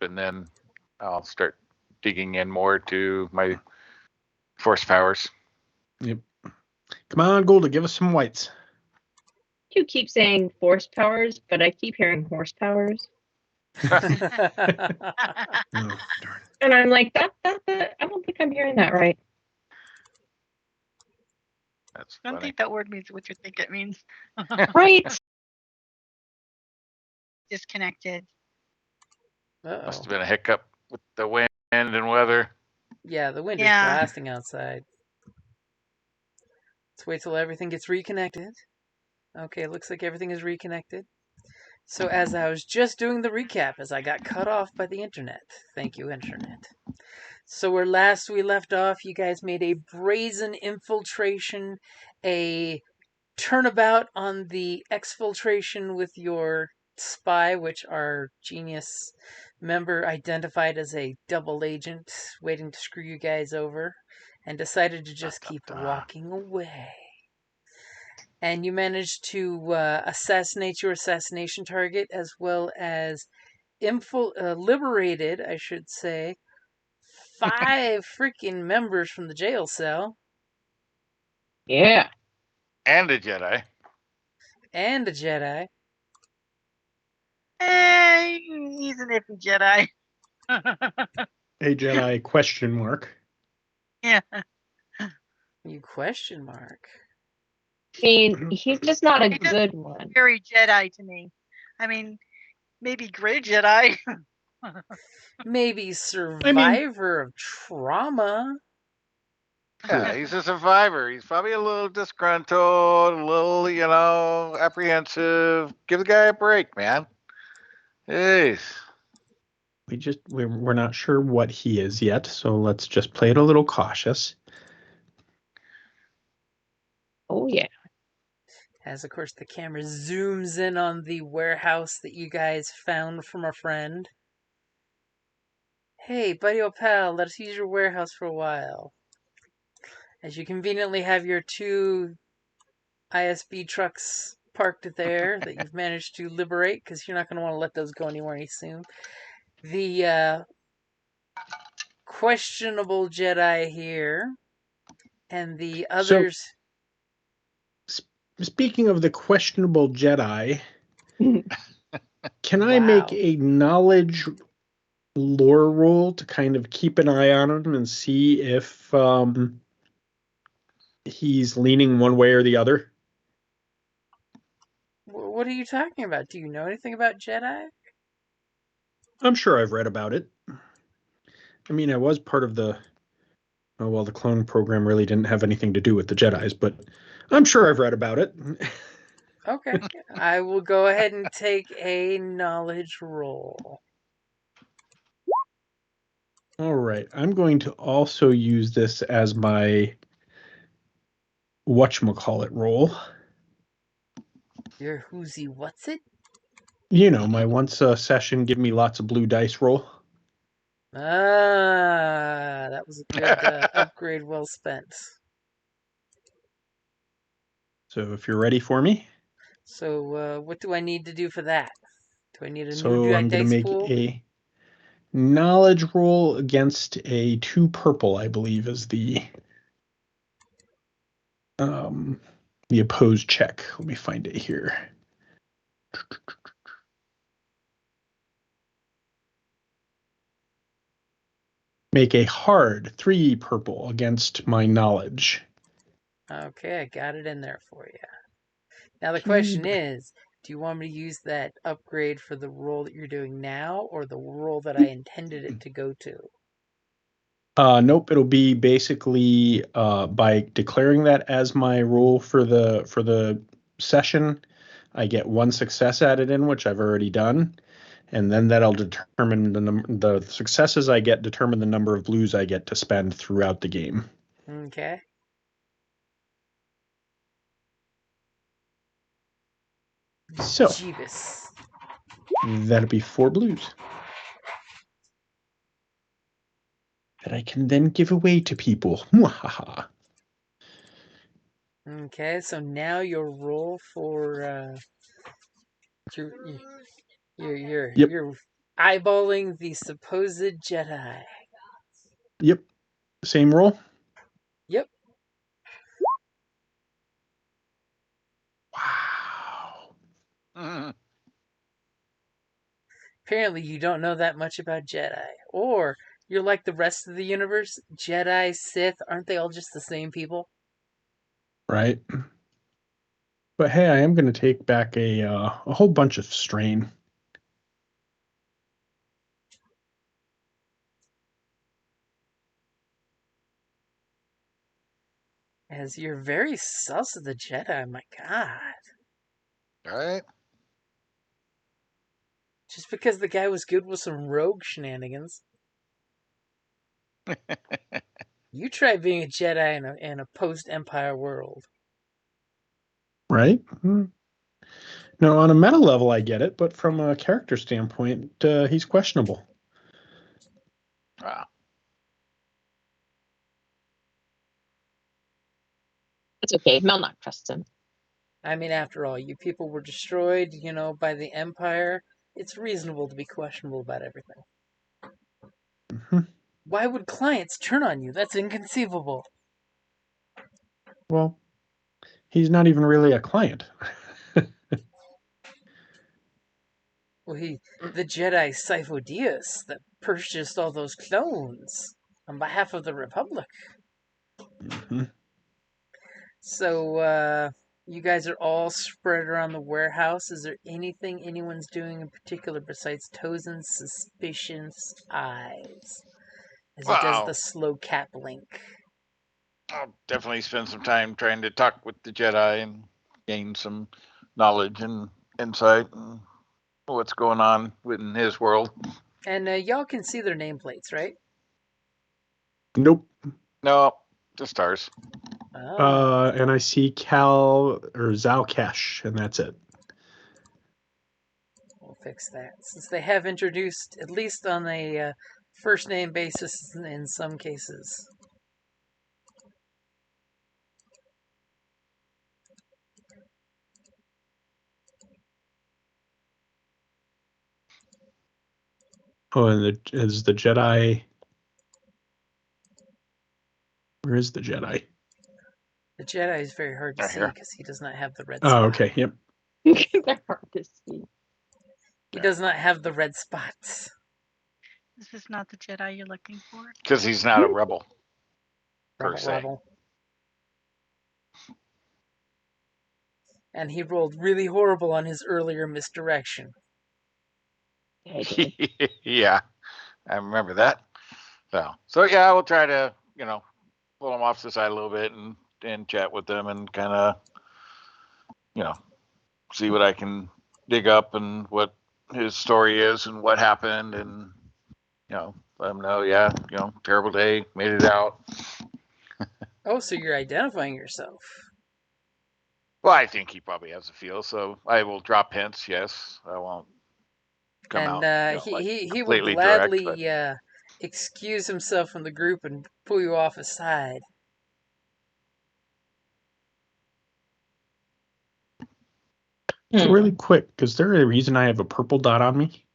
and then I'll start digging in more to my force powers. Yep. Come on, Golda, give us some whites. You keep saying force powers, but I keep hearing horse powers. Oh, darn. And I'm like, I don't think I'm hearing that right. That's I don't funny. think that word means what you think it means. Right. Disconnected. Must have been a hiccup with the wind and weather. Yeah, the wind is Yeah. blasting outside. Let's wait till everything gets reconnected. Okay, looks like everything is reconnected. So as I was just doing the recap, as I got cut off by the internet. Thank you, internet. So where last we left off, you guys made a brazen infiltration, a turnabout on the exfiltration with your spy, which our genius member identified as a double agent waiting to screw you guys over, and decided to just keep walking away. And you managed to assassinate your assassination target, as well as liberated, I should say, 5 freaking members from the jail cell. Yeah. And a Jedi. And a Jedi. Hey, he's an iffy Jedi. A Jedi question mark. Yeah. You question mark. I mean, he's just not a good one. Very Jedi to me. I mean, maybe gray Jedi. Maybe survivor of trauma. Yeah, he's a survivor. He's probably a little disgruntled, a little, apprehensive. Give the guy a break, man. Jeez. We're not sure what he is yet, so let's just play it a little cautious. Oh, yeah. As, of course, the camera zooms in on the warehouse that you guys found from a friend. Hey, buddy old pal, let us use your warehouse for a while. As you conveniently have your 2 ISB trucks parked there that you've managed to liberate, because you're not going to want to let those go anywhere any soon. The questionable Jedi here, and the others... Speaking of the questionable Jedi, can I Wow. make a knowledge lore roll to kind of keep an eye on him and see if he's leaning one way or the other? What are you talking about? Do you know anything about Jedi? I'm sure I've read about it. I mean, I was part of the clone program really didn't have anything to do with the Jedis, but I'm sure I've read about it. Okay. I will go ahead and take a knowledge roll. All right. I'm going to also use this as my whatchamacallit roll. Your whoosy what's it? You know, my once a session give me lots of blue dice roll. Ah, that was a good upgrade well spent. So if you're ready for me. So what do I need to do for that? Do I need a So new I'm going to dice make pool? a knowledge roll against a 2 purple, I believe, is the opposed check. Let me find it here. Make a hard 3 purple against my knowledge. Okay, I got it in there for you. Now the question is, do you want me to use that upgrade for the roll that you're doing now, or the roll that I intended it to go to? Nope, it'll be basically by declaring that as my roll for the session, I get 1 success added in, which I've already done, and then that'll determine the successes I get determine the number of blues I get to spend throughout the game. Okay. So Jeebus. that'll be 4 blues that I can then give away to people. Mwahaha. Okay, so now your roll for your Yep. your eyeballing the supposed Jedi. Yep. Same roll? Yep. Wow. Mhm. Apparently you don't know that much about Jedi. Or you're like the rest of the universe. Jedi, Sith, aren't they all just the same people? Right. But hey, I am going to take back a whole bunch of strain. As you're very sus of the Jedi, my god. All right. Just because the guy was good with some rogue shenanigans. You try being a Jedi in a post-Empire world. Right? No, on a meta level, I get it, but from a character standpoint, he's questionable. Wow. It's okay. Melnock trusts him. I mean, after all, you people were destroyed, by the Empire. It's reasonable to be questionable about everything. Mhm. Why would clients turn on you? That's inconceivable. Well, he's not even really a client. Well, the Jedi Sifo-Dyas that purchased all those clones on behalf of the Republic. Mhm. So, you guys are all spread around the warehouse. Is there anything anyone's doing in particular besides Tozen's suspicious eyes as he does the Wow. slow cat blink? I'll definitely spend some time trying to talk with the Jedi and gain some knowledge and insight and what's going on within his world. And y'all can see their nameplates, right? Nope. No, just stars. Oh. And I see Cal or Zalkesh, and that's it. We'll fix that. Since they have introduced, at least on a first name basis in some cases. Oh, and is the Jedi. Where is the Jedi? The Jedi is very hard to They're see here. because he does not have the red Oh, spot. okay. Yep. They're hard to see. He does not have the red spots. This is not the Jedi you're looking for. Because he's not a rebel, per Rebel, se. rebel. And he rolled really horrible on his earlier misdirection. I did. Yeah, I remember that. So yeah, I will try to, pull him off to the side a little bit and chat with them and kind of, see what I can dig up and what his story is and what happened and, let him know, yeah, terrible day, made it out. Oh, so you're identifying yourself. Well, I think he probably has a feel, so I will drop hints. Yes, I won't come And out, he will completely direct. gladly But excuse himself from the group and pull you off aside. So really quick, is there a reason I have a purple dot on me?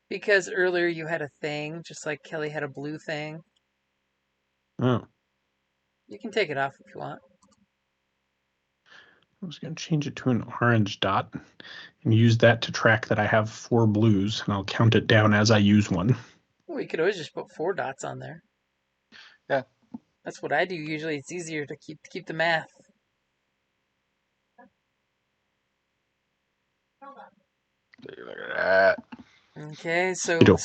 Because earlier you had a thing, just like Kelly had a blue thing. Oh, You can take it off if you want. I was going to change it to an orange dot and use that to track that I have 4 blues, and I'll count it down as I use one. Well, you could always just put 4 dots on there. Yeah. That's what I do usually. It's easier to keep the math. look at that. Okay, so Doke.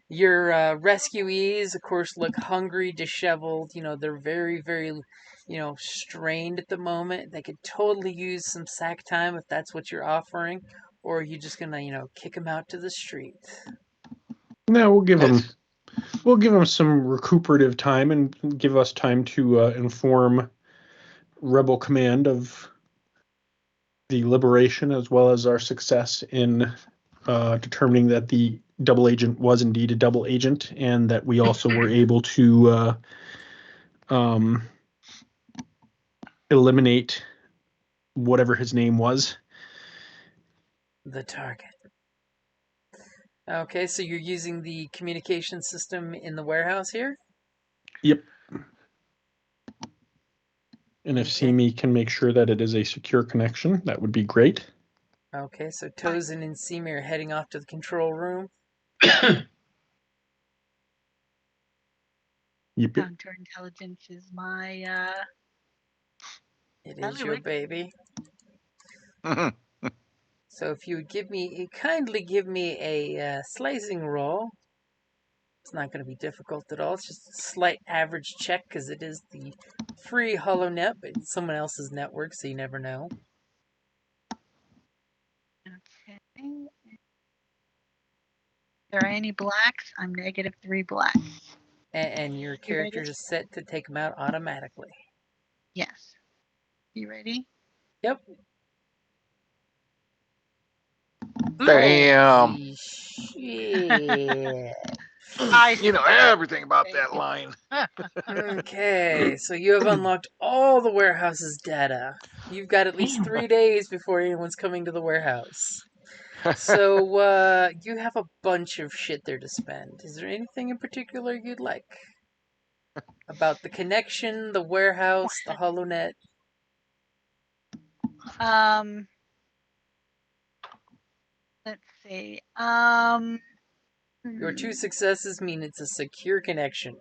your rescuees, of course, look hungry, disheveled. They're very, very, strained at the moment. They could totally use some sack time if that's what you're offering, or are you just gonna, kick them out to the street? No, we'll give them some recuperative time and give us time to inform Rebel Command of the liberation as well as our success in determining that the double agent was indeed a double agent and that we also were able to eliminate whatever his name was. The target. Okay, so you're using the communication system in the warehouse here? Yep. And if Okay. Simi can make sure that it is a secure connection, that would be great. Okay, so Tozen and Simi are heading off to the control room. Yep. Counterintelligence is my It is Hello, your baby. So if you would kindly give me a slicing roll. It's not going to be difficult at all. It's just a slight average check because it is the free HoloNet, but it's someone else's network, so you never know. okay. There are any blacks? I'm -3 black. And your You ready? character is set to take them out automatically. Yes. You ready? Yep. Damn. Holy shit. You know everything about that line. Okay, so you have unlocked all the warehouse's data. You've got at least 3 days before anyone's coming to the warehouse. So, you have a bunch of shit there to spend. Is there anything in particular you'd like? About the connection, the warehouse, the HoloNet? Let's see. Your 2 successes mean it's a secure connection.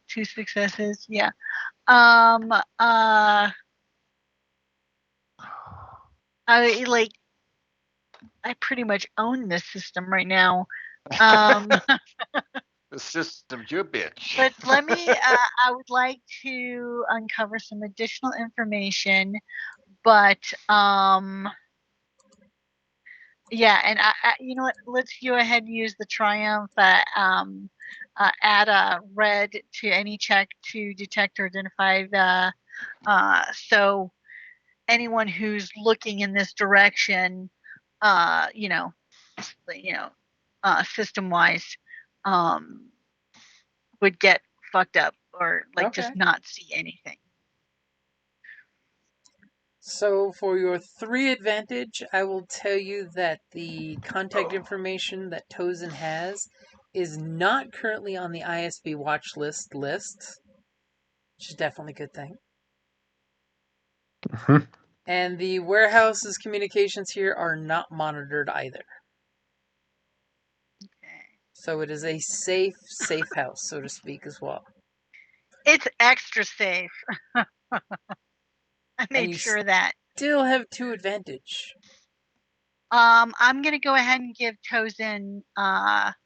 2 successes. Yeah. I pretty much own this system right now. The system's your bitch. But let me. I would like to uncover some additional information. But yeah, and you know what? Let's go ahead and use the triumph. Add a red to any check to detect or identify the. So anyone who's looking in this direction, system-wise, would get fucked up or just not see anything. So for your 3 advantage, I will tell you that the contact information that Tozen has is not currently on the ISB watch list, which is definitely a good thing. Mhm. And the warehouse's communications here are not monitored either. Okay. So it is a safe house, so to speak, as well. It's extra safe. I made you sure that. Still have 2 advantage. I'm gonna go ahead and give Tozen a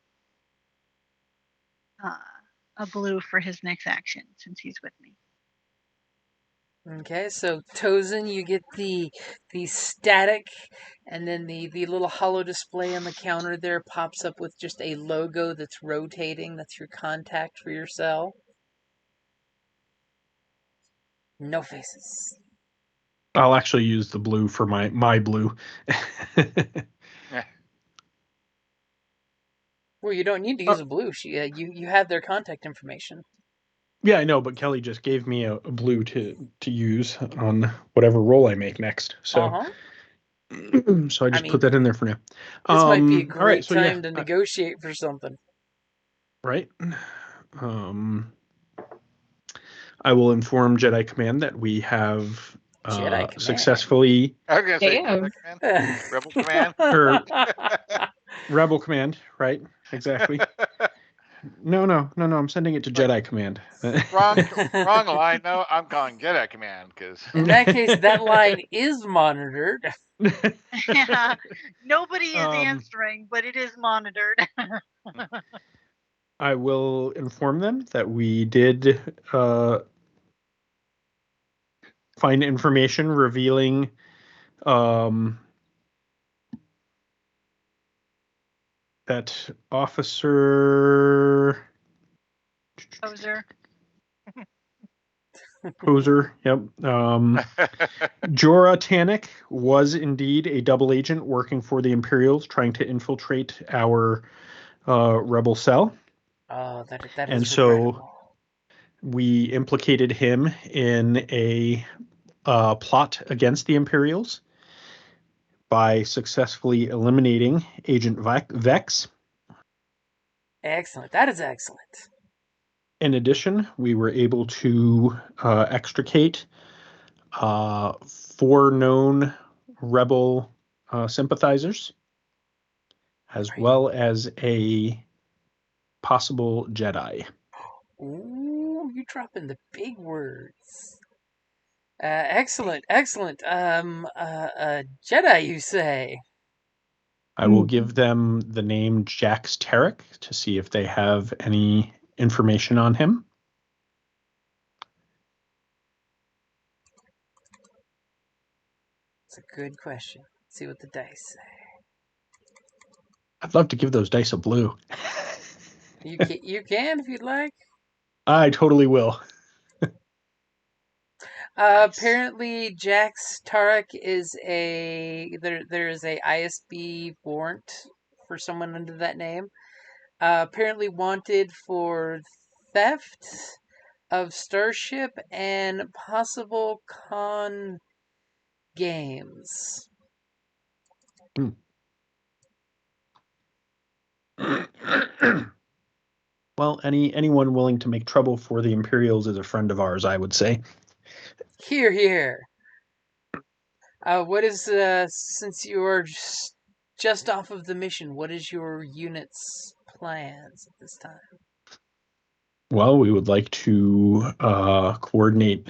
blue for his next action since he's with me. Okay, so Tozen, you get the static, and then the little holo display on the counter there pops up with just a logo that's rotating. That's your contact for your cell. No faces. I'll actually use the blue for my blue. Well, you don't need to use a blue. You have their contact information. Yeah, I know, but Kelly just gave me a blue to use on whatever roll I make next. So, so I just put that in there for now. This might be a all right, great so time to negotiate for something. Right. I will inform Jedi Command that we have successfully. I was gonna say Jedi Command, Rebel Command, or Rebel Command. Right. Exactly. No. I'm sending it to Jedi Command. wrong line. No, I'm calling Jedi Command because in that case, that line is monitored. Yeah, nobody is answering, but it is monitored. I will inform them that we did find information revealing that Officer Poser, yep. Jorah Tannic was indeed a double agent working for the Imperials, trying to infiltrate our rebel cell. Oh, that is and regrettable. So we implicated him in a plot against the Imperials. by successfully eliminating Agent Vex. Excellent. That is excellent. In addition, we were able to extricate 4 known rebel sympathizers, as well as a possible Jedi. Ooh, you dropping the big words. Excellent, excellent. Jedi, you say? I will give them the name Jax Tarek to see if they have any information on him. It's a good question. Let's see what the dice say. I'd love to give those dice a blue. You can if you'd like. I totally will. Apparently, Jax Tarek is there is a ISB warrant for someone under that name. Apparently wanted for theft of Starship and possible con games. Well, anyone willing to make trouble for the Imperials is a friend of ours, I would say. Here, here. What is since you are just off of the mission? What is your unit's plans at this time? Well, we would like to coordinate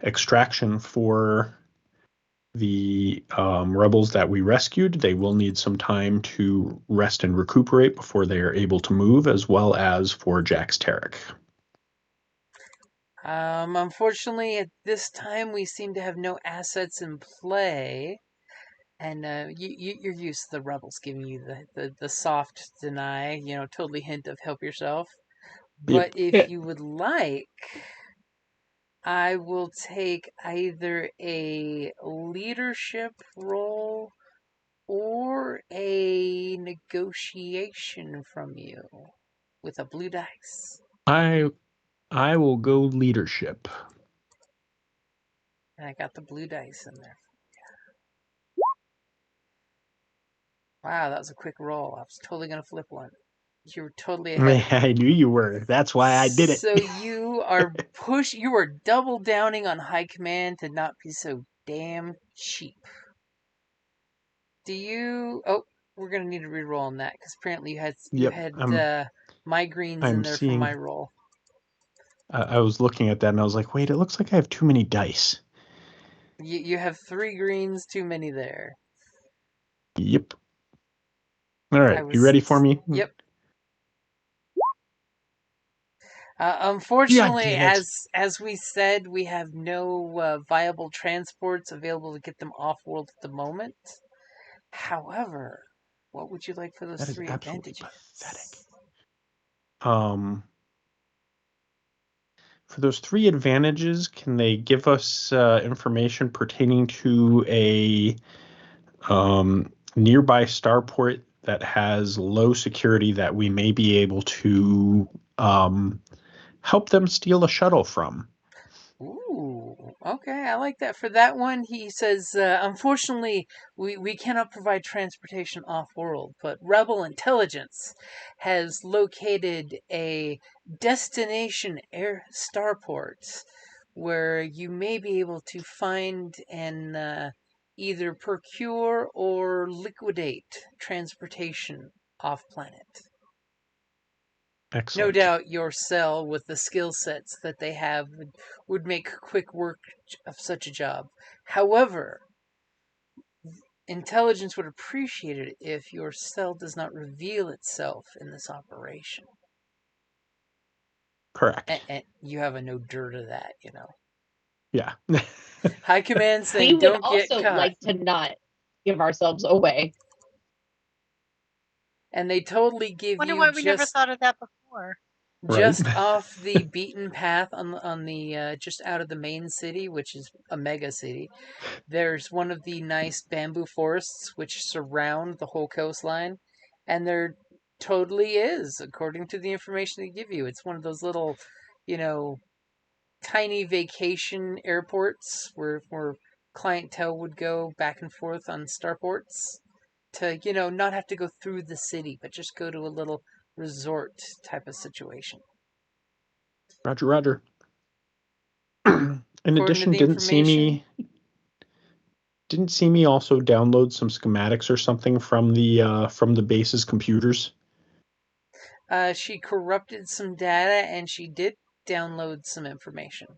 extraction for the rebels that we rescued. They will need some time to rest and recuperate before they are able to move, as well as for Jax Tarek. Unfortunately, at this time, we seem to have no assets in play, and you're used to the rebels giving you the soft deny, totally hint of help yourself. But if you would like, I will take either a leadership role or a negotiation from you with a blue dice. I will go leadership. And I got the blue dice in there. Wow, that was a quick roll. I was totally going to flip one. You were totally ahead of me. I knew you were. That's why I did it. So you are you are double downing on high command to not be so damn cheap. Do you... Oh, we're going to need to reroll on that, because apparently you had my greens in there for my roll. I was looking at that and I was like, wait, it looks like I have too many dice. You have 3 greens too many there. Yep. All right, you ready for me? Yep. Unfortunately, as we said, we have no viable transports available to get them off-world at the moment. However, what would you like for those 3 advantages? Pathetic. For those 3 advantages, can they give us information pertaining to a nearby starport that has low security that we may be able to help them steal a shuttle from? Ooh, okay, I like that. For that one, he says, unfortunately, we cannot provide transportation off-world, but Rebel Intelligence has located a destination starport where you may be able to find and either procure or liquidate transportation off-planet. Excellent. No doubt your cell, with the skill sets that they have, would make quick work of such a job. However, intelligence would appreciate it if your cell does not reveal itself in this operation. Correct. And you have a no dirt of that, Yeah. High command saying, We would don't get also caught. like to not give ourselves away. And they totally give Wonder you why we never thought of that before. just off the beaten path on the just out of the main city, which is a mega city. There's one of the nice bamboo forests which surround the whole coastline, and there totally is, according to the information they give you. It's one of those little, tiny vacation airports where clientele would go back and forth on starports to, not have to go through the city, but just go to a little resort type of situation. Roger, Roger. In According to addition, the information, didn't see me also download some schematics or something from the base's computers. she corrupted some data and she did download some information,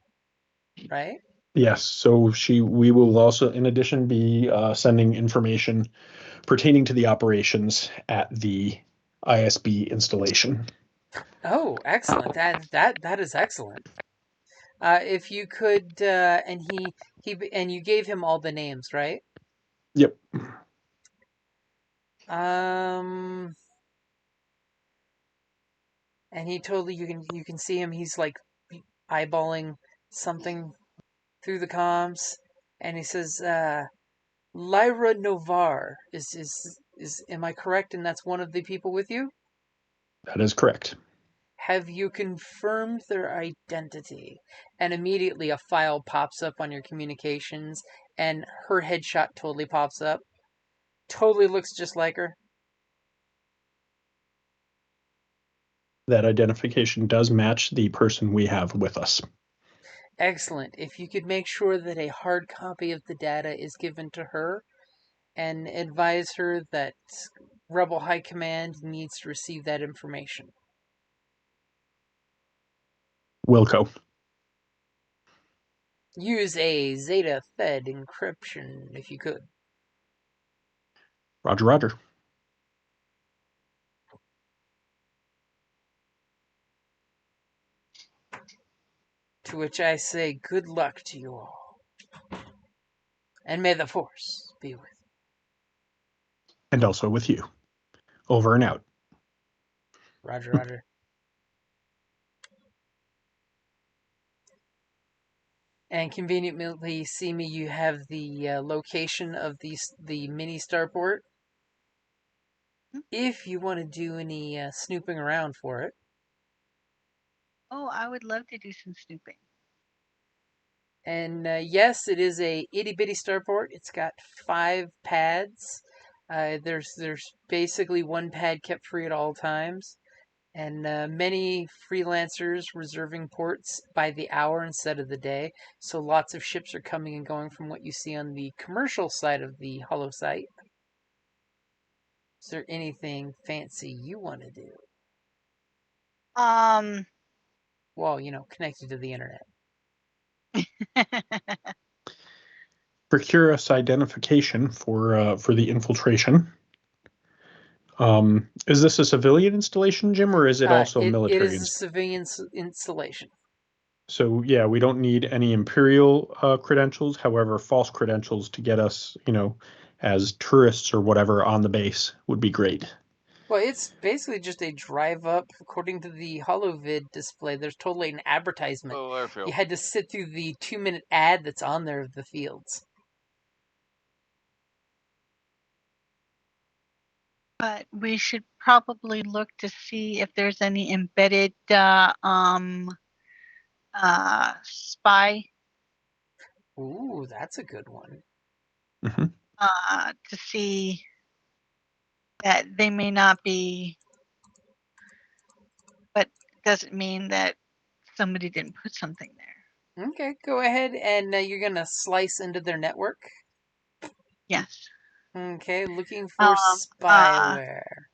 right? Yes, so we will also, in addition, be sending information pertaining to the operations at the ISB installation. Oh, excellent! That is excellent. If you could, and you gave him all the names, right? Yep. And he totally you can see him. He's like eyeballing something through the comms, and he says, "Lyra Novar is am I correct? And that's one of the people with you? That is correct. Have you confirmed their identity?" And immediately a file pops up on your communications, and her headshot totally pops up. Totally looks just like her. That identification does match the person we have with us. Excellent. If you could make sure that a hard copy of the data is given to her and advise her that Rebel High Command needs to receive that information. Wilco. Use a Zeta Fed encryption if you could. Roger, Roger. To which I say, good luck to you all. And may the Force be with you. And also with you. Over and out. Roger, Roger. And conveniently, see me, you have the location of the mini starport. If you want to do any snooping around for it. Oh, I would love to do some snooping. And yes, it is a itty bitty starport. It's got 5 pads. There's basically one pad kept free at all times, and many freelancers reserving ports by the hour instead of the day. So lots of ships are coming and going from what you see on the commercial side of the holo site. Is there anything fancy you want to do? Well, connected to the internet. Procure us identification for the infiltration. Is this a civilian installation, Jim, or is it also military? It is a civilian installation. So yeah, we don't need any Imperial credentials. However, false credentials to get us, as tourists or whatever on the base would be great. Well, it's basically just a drive up. According to the holovid display, there's totally an advertisement. Oh, airfield. You had to sit through the 2-minute ad that's on there of the fields. But we should probably look to see if there's any embedded spy. Ooh, that's a good one. To see that they may not be, but doesn't mean that somebody didn't put something there. Okay, go ahead and you're going to slice into their network. Yes. Okay, looking for spyware.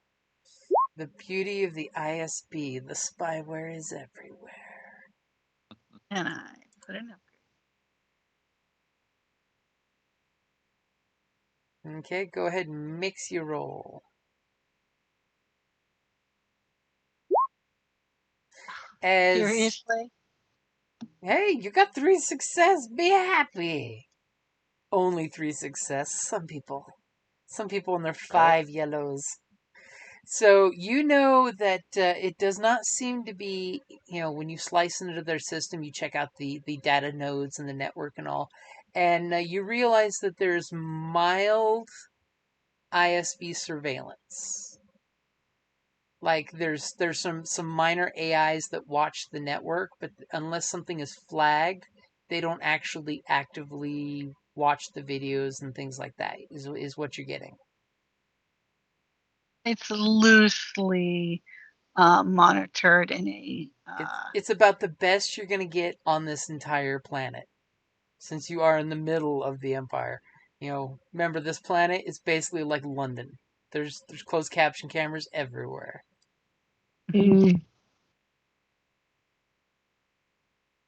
The beauty of the ISB, the spyware is everywhere. And I put it up. Okay, go ahead and mix your roll. Seriously? Hey, you got 3 success. Be happy. Only 3 success. Some people in their 5 yellows. So you know that it does not seem to be, when you slice into their system, you check out the data nodes and the network and all, and you realize that there's mild ISB surveillance. Like there's some minor AIs that watch the network, but unless something is flagged, they don't actually actively watch the videos and things like that. Is what you're getting. It's loosely monitored in a. It's about the best you're going to get on this entire planet, since you are in the middle of the Empire. Remember, this planet is basically like London. There's closed caption cameras everywhere. Mm.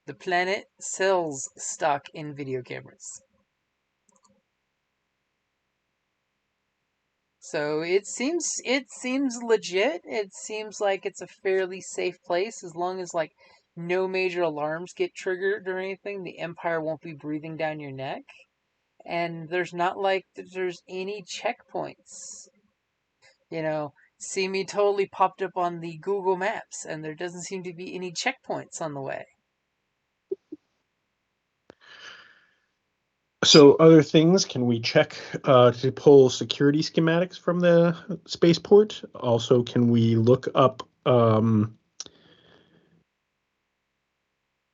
The planet sells stock in video cameras. So it seems legit. It seems like it's a fairly safe place, as long as like no major alarms get triggered or anything. The Empire won't be breathing down your neck, and there's not like there's any checkpoints. See me totally popped up on the Google Maps, and there doesn't seem to be any checkpoints on the way. So other things, can we check to pull security schematics from the spaceport? Also, can we look up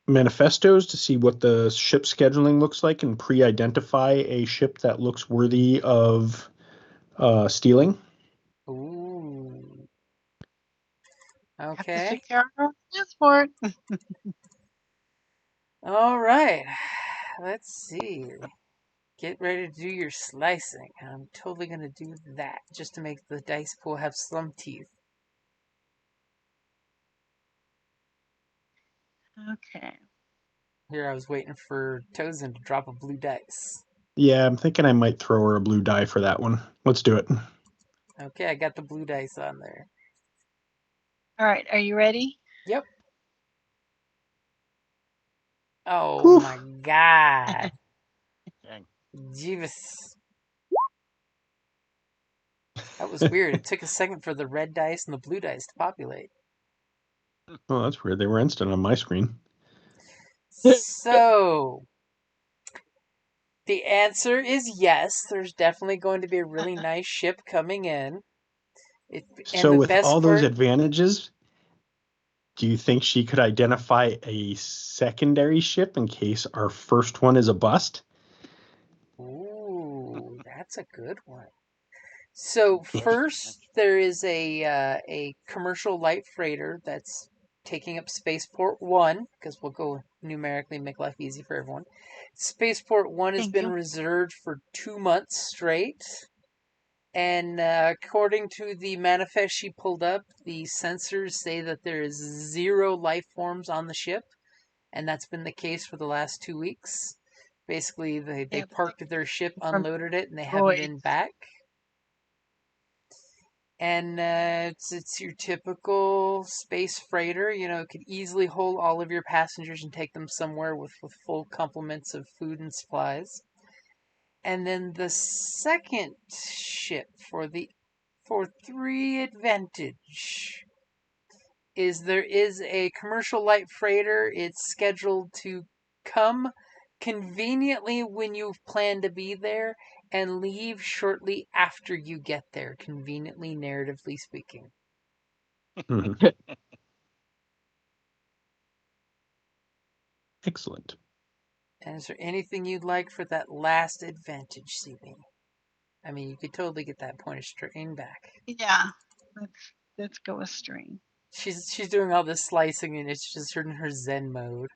manifestos to see what the ship scheduling looks like and pre-identify a ship that looks worthy of stealing? Ooh. Have to Okay. secure our transport. All right. Let's see. Get ready to do your slicing. I'm totally going to do that just to make the dice pool have some teeth. Okay. Here, I was waiting for Tozen to drop a blue dice. Yeah, I'm thinking I might throw her a blue die for that one. Let's do it. Okay, I got the blue dice on there. All right. Are you ready? Yep. Oh Whew. my god. Dang. Jeebus. That was weird. It took a second for the red dice and the blue dice to populate. Oh, that's weird. They were instant on my screen. So, the answer is yes. There's definitely going to be a really nice ship coming in. And So the with best all those part, advantages, do you think she could identify a secondary ship in case our first one is a bust? ooh, that's a good one. So first, there is a commercial light freighter that's taking up Spaceport 1, because we'll go numerically, make life easy for everyone. Spaceport 1 has Thank been you. reserved for 2 months straight. And according to the manifest she pulled up, the sensors say that there is 0 life forms on the ship. And that's been the case for the last 2 weeks. Basically, they Yeah, parked their ship, from unloaded it, and they haven't droids. been back. And it's your typical space freighter. It could easily hold all of your passengers and take them somewhere with full complements of food and supplies. And then the second ship for 3 advantage is there is a commercial light freighter. It's scheduled to come conveniently when you plan to be there and leave shortly after you get there, conveniently, narratively speaking. Mhm. Excellent. And is there anything you'd like for that last advantage, CB? I mean, you could totally get that point of strain back. Yeah. Let's go with string. She's doing all this slicing, and it's just her in her Zen mode.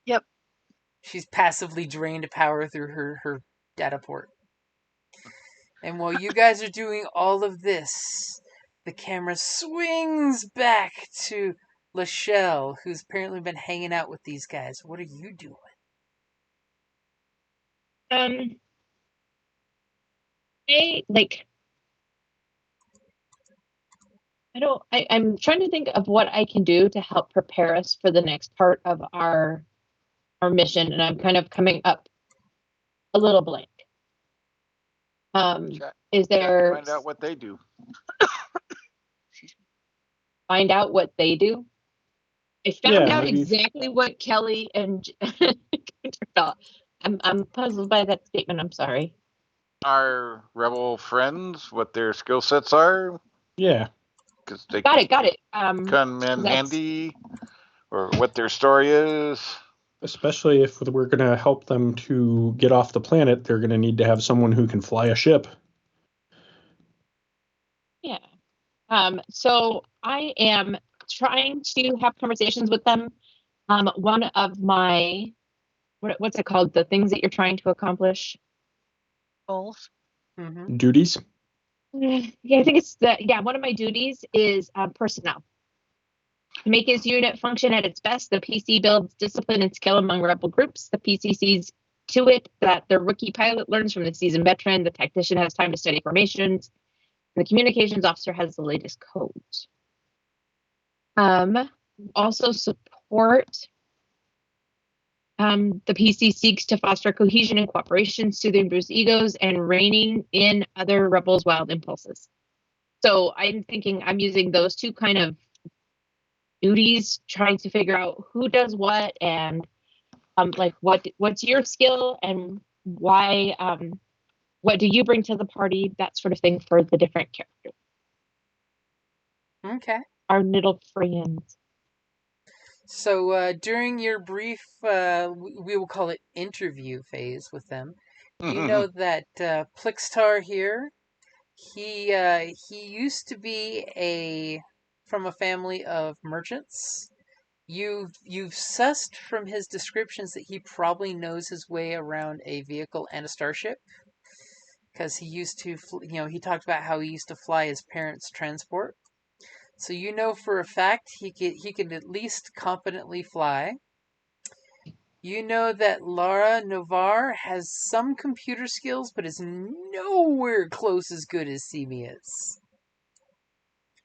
Yep. She's passively drained power through her data port. And while you guys are doing all of this, the camera swings back to Lachelle, who's apparently been hanging out with these guys. What are you doing? I'm trying to think of what I can do to help prepare us for the next part of our mission, and I'm kind of coming up a little blank. Chat, Is chat, there find out what they do. find out what they do? I found Yeah, out maybe. exactly what Kelly and thought. I'm puzzled by that statement. I'm sorry. Our rebel friends, what their skill sets are, Yeah. because they Got it. come in That's handy, or what their story is. Especially if we're going to help them to get off the planet, they're going to need to have someone who can fly a ship. Yeah. So I am trying to have conversations with them. One of my, what's it called? The things that you're trying to accomplish. Goals. Mm-hmm. Duties? Yeah, I think it's one of my duties is personnel. To make his unit function at its best, the PC builds discipline and skill among rebel groups. The PC sees to it that the rookie pilot learns from the seasoned veteran. The tactician has time to study formations. The communications officer has the latest codes. Also support. The PC seeks to foster cohesion and cooperation, soothing bruised egos, and reining in other rebels' wild impulses. So I'm thinking I'm using those two kind of duties, trying to figure out who does what and like what's your skill and why what do you bring to the party, that sort of thing for the different characters. Okay. Our little friends. So during your brief, we will call it interview phase with them, you know that Plixtar here, he used to be from a family of merchants. You've sussed from his descriptions that he probably knows his way around a vehicle and a starship, because he used to, he talked about how he used to fly his parents' transport. So you know for a fact he can at least competently fly. You know that Lara Novar has some computer skills, but is nowhere close as good as Simi is.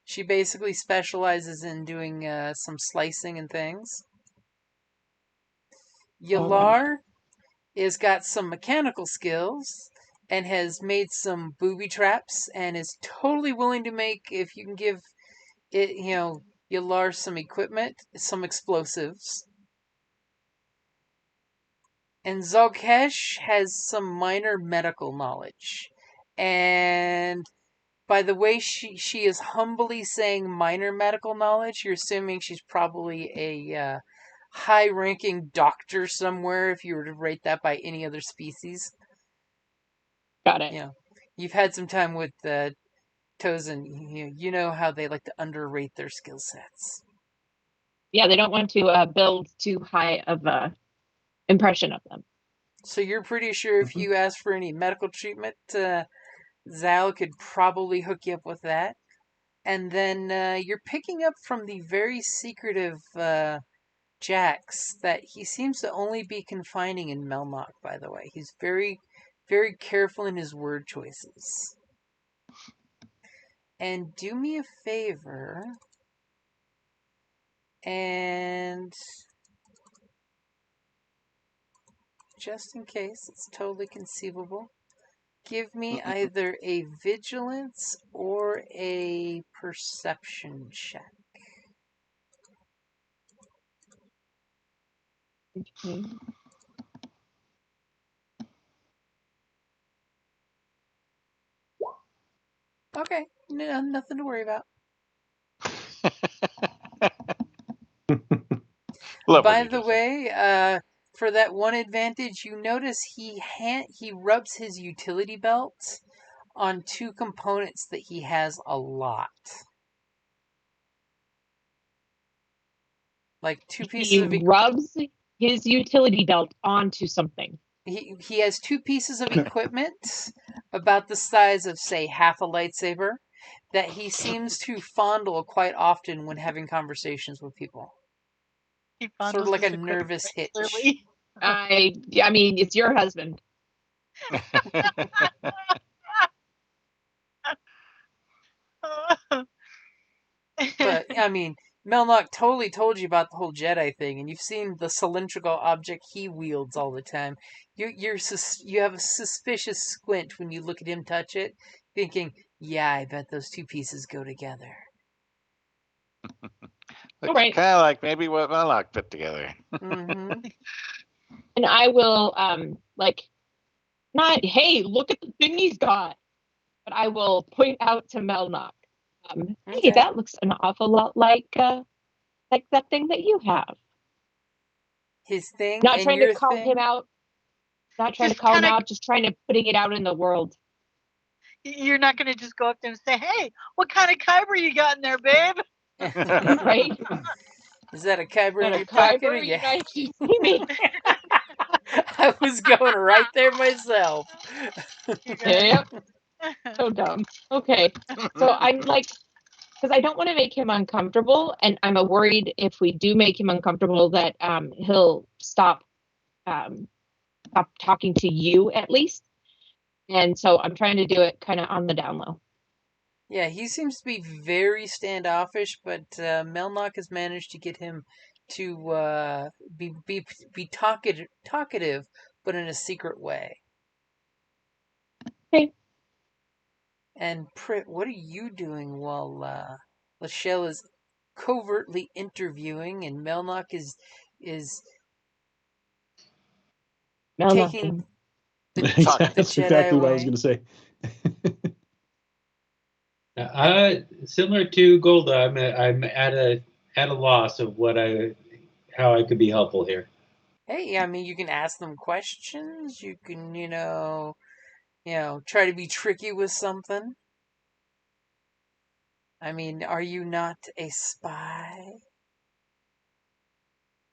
She basically specializes in doing some slicing and things. Yalar has got some mechanical skills and has made some booby traps and is totally willing to make, if you can give it, Yalar some equipment, some explosives. And Zoghesh has some minor medical knowledge. And by the way she is humbly saying minor medical knowledge, you're assuming she's probably a high-ranking doctor somewhere, if you were to rate that by any other species. Got it. You've had some time with Tozen. You know how they like to underrate their skill sets. Yeah, they don't want to build too high of a impression of them. So you're pretty sure if you ask for any medical treatment, Zal could probably hook you up with that. And then you're picking up from the very secretive Jax that he seems to only be confining in Melnock, by the way. He's very, very careful in his word choices. And do me a favor, and just in case, it's totally conceivable, give me either a vigilance or a perception check. Okay, no, nothing to worry about. By the way, for that one advantage, you notice he rubs his utility belt on two components that he has a lot. Like two pieces He rubs his utility belt onto something. He has two pieces of equipment about the size of, say, half a lightsaber that he seems to fondle quite often when having conversations with people. He Sort of fondles like a his equipment nervous hitch. regularly. I mean, it's your husband. But, I mean, Melnock totally told you about the whole Jedi thing, and you've seen the cylindrical object he wields all the time. You have a suspicious squint when you look at him touch it, thinking, yeah, I bet those two pieces go together. Looks kind of like maybe what Melnock put together. Mm-hmm. And I will not, hey, look at the thing he's got, but I will point out to Melnock. Hey, that looks an awful lot like that thing that you have. his thing Not and trying your to call thing. him out. Not trying Just to call him kinda- out. Just trying to putting it out in the world. You're not going to just go up there and say, "Hey, what kind of kyber you got in there, babe?" Right? Is that a kyber Got in a your pocket or Kyber, you? you nice to see me. I was going right there myself. You got Yep. it. So dumb. Okay. So I'm like, because I don't want to make him uncomfortable, and I'm worried if we do make him uncomfortable that he'll stop talking to you at least. And so I'm trying to do it kind of on the down low. Yeah, he seems to be very standoffish, but Melnock has managed to get him to be talkative, but in a secret way. Okay. And Prit, what are you doing while Lachelle is covertly interviewing and Melnock is taking Melnocking. the That's Jedi exactly what I was away? going to say. Similar to Golda, I'm at a loss of how I could be helpful here. Hey, I mean, you can ask them questions. You can, try to be tricky with something. I mean, are you not a spy?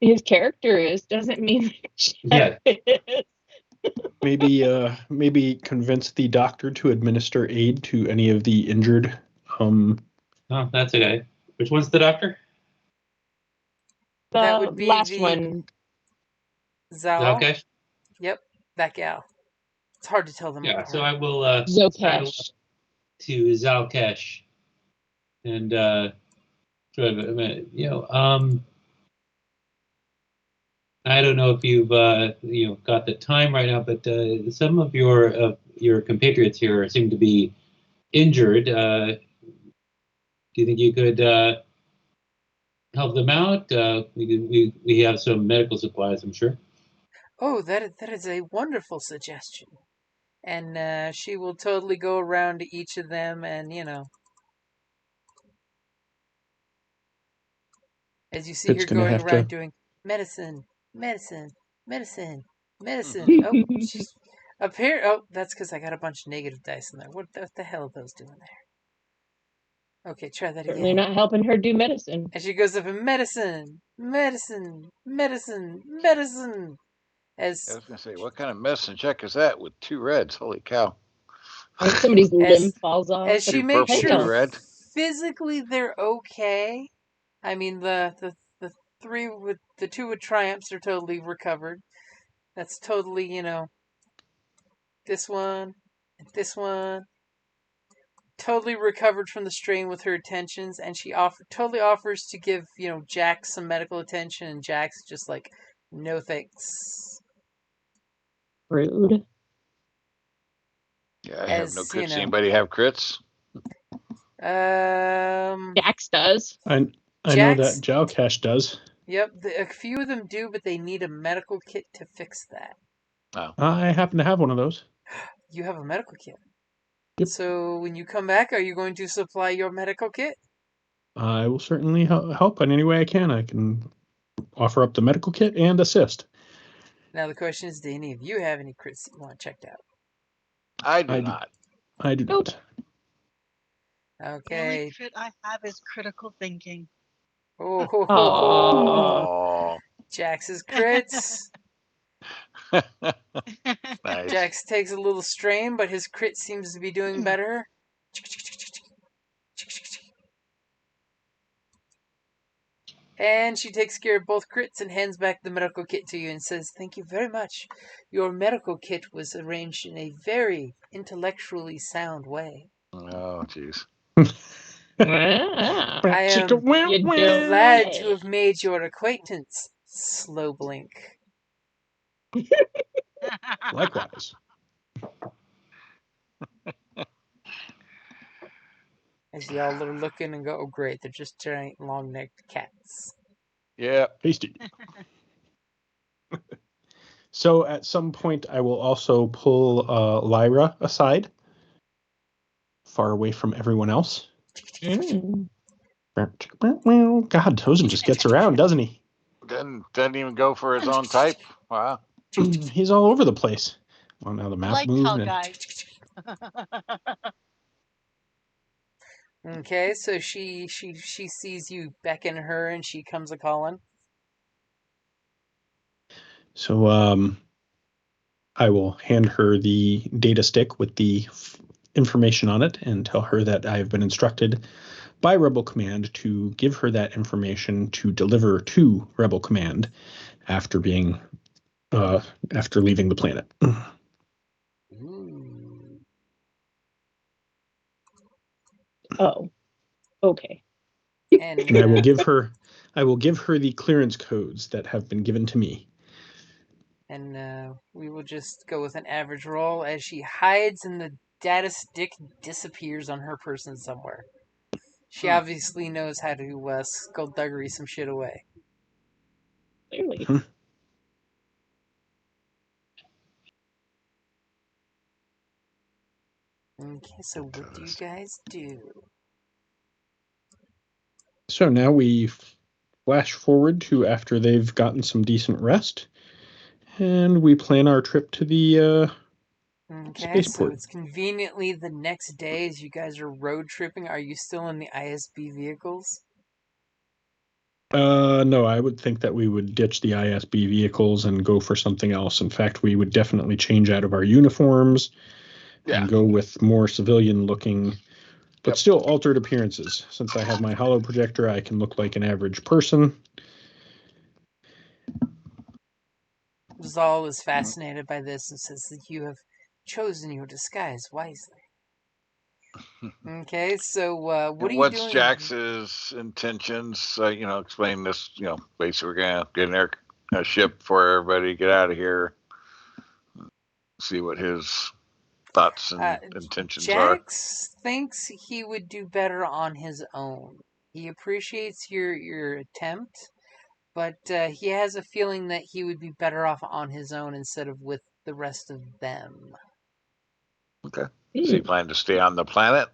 His character is doesn't mean Yeah. is. Maybe convince the doctor to administer aid to any of the injured. Oh, that's okay. Which one's the doctor? That The would be last the one. Zal. Okay. Yep, that gal. It's hard to tell them Yeah. apart. So I will sidle up Zokesh. to Zalkesh and sort of, I don't know if you've got the time right now, but some of your compatriots here seem to be injured. Do you think you could help them out? We have some medical supplies, I'm sure. Oh, that is a wonderful suggestion. And she will totally go around to each of them and, as you see It's her going to going have to. around doing medicine, medicine, medicine, medicine. Oh, she's up here. Oh, that's because I got a bunch of negative dice in there. What the hell are those doing there? Okay, try that Certainly again. not helping her do medicine. And she goes up in medicine, medicine, medicine, medicine. I was gonna say, what kind of medicine check is that with 2 reds? Holy cow! Or somebody's limb as falls off. as she 2 makes purple, 2 sure Hell, red. physically they're okay. I mean, the the 2 with triumphs are totally recovered. That's totally, this one and this one totally recovered from the strain with her attentions, and she totally offers to give, Jax some medical attention, and Jax just like, no thanks. rude. Yeah, I have no As crits. Anybody have crits? Jax does. I know that Jax. Jalcash does. Yep, a few of them do, but they need a medical kit to fix that. Oh, I happen to have one of those. You have a medical kit. Yep. So when you come back, are you going to supply your medical kit? I will certainly help in any way I can. I can offer up the medical kit and assist. Now the question is, do any of you have any crits that you want checked out? I do I not. I do Nope. not. The only Okay. crit I have is critical thinking. Oh, ho, ho, ho. Oh, Jax's crits. nice. Jax takes a little strain, but his crit seems to be doing better. And she takes care of both crits and hands back the medical kit to you and says, "Thank you very much. Your medical kit was arranged in a very intellectually sound way. Oh, jeez. Ah, I am you glad to do. have made your acquaintance, Slow Blink." Likewise. As y'all are looking and go, "Oh, great, they're just giant long-necked cats." Yeah. Tasty. So at some point, I will also pull Lyra aside, far away from everyone else. Mm. God, Tozen just gets around, doesn't he? Doesn't even go for his own type. Wow. He's all over the place. Well, now the map Like moved. tall and- guys. Okay, so she sees you beckon her and she comes a calling. So I will hand her the data stick with the information on it and tell her that I have been instructed by Rebel Command to give her that information to deliver to Rebel Command after being after leaving the planet. Ooh. Oh, okay. And And I will give her the clearance codes that have been given to me. And we will just go with an average roll as she hides and the data stick disappears on her person somewhere. She obviously knows how to skullduggery some shit away. Clearly. Okay, so what do you guys do? So now we flash forward to after they've gotten some decent rest, and we plan our trip to the Okay, so spaceport. it's conveniently the next day as you guys are road tripping. Are you still in the ISB vehicles? No, I would think that we would ditch the ISB vehicles and go for something else. In fact, we would definitely change out of our uniforms and go with more civilian looking, but still altered appearances. Since I have my holo projector, I can look like an average person. Zal is fascinated by this and says that you have chosen your disguise wisely. Okay, so what are you What's doing? Jax's intentions? Explain this. Basically, we're gonna get in a ship for everybody, get out of here. See what his thoughts and intentions are. Jax thinks he would do better on his own. He appreciates your attempt, but he has a feeling that he would be better off on his own instead of with the rest of them. Okay. So you plan to stay on the planet?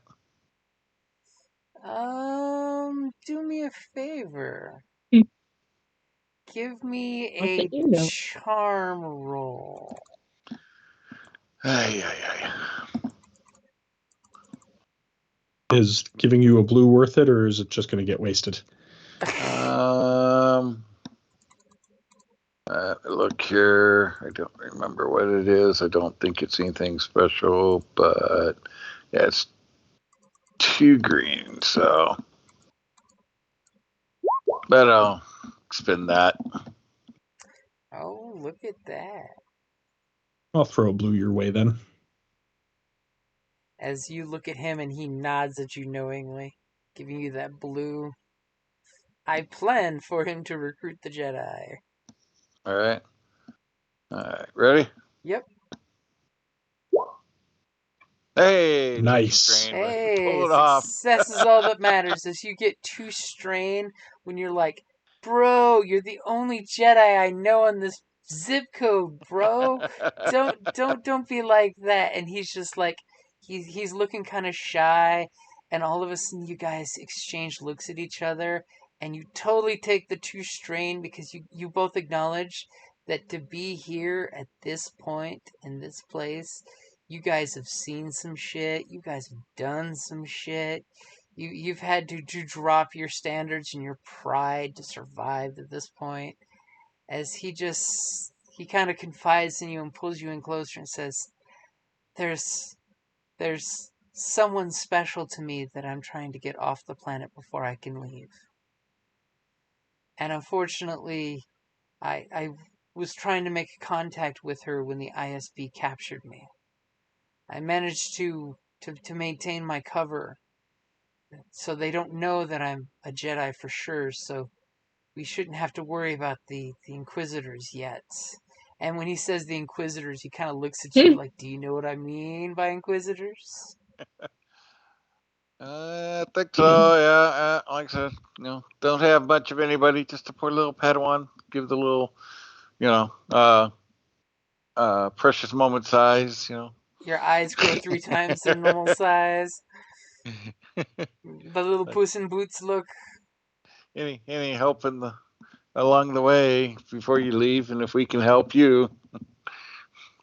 Do me a favor. Give me What's a charm roll. Ay. Is giving you a blue worth it, or is it just going to get wasted? Look here. I don't remember what it is. I don't think it's anything special, but yeah, it's 2 green. So, but I'll spend that. Oh, look at that. I'll throw a blue your way then. As you look at him and he nods at you knowingly, giving you that blue. I plan for him to recruit the Jedi. All right. Ready? Yep. Hey, Nice. strain, Hey, pull it off. success is all that matters. As you get 2 strain, when you're like, bro, you're the only Jedi I know on this zip code, bro. Don't be like that. And he's just like, he's looking kind of shy, and all of a sudden you guys exchange looks at each other, and you totally take the 2 strain because you both acknowledge that to be here at this point in this place, you guys have seen some shit. You guys have done some shit. You've had to drop your standards and your pride to survive at this point. As he kind of confides in you and pulls you in closer and says, "There's someone special to me that I'm trying to get off the planet before I can leave. And unfortunately, I was trying to make contact with her when the ISB captured me. I managed to maintain my cover, so they don't know that I'm a Jedi for sure, so we shouldn't have to worry about the Inquisitors yet." And when he says the Inquisitors, he kind of looks at you like, do you know what I mean by Inquisitors? I think so. Yeah. Like I said, don't have much of anybody. Just a poor little Padawan. Give the little, precious moment size. Your eyes grow 3 times their normal size. The little Puss in Boots look. Any help in the along the way before you leave, and if we can help you.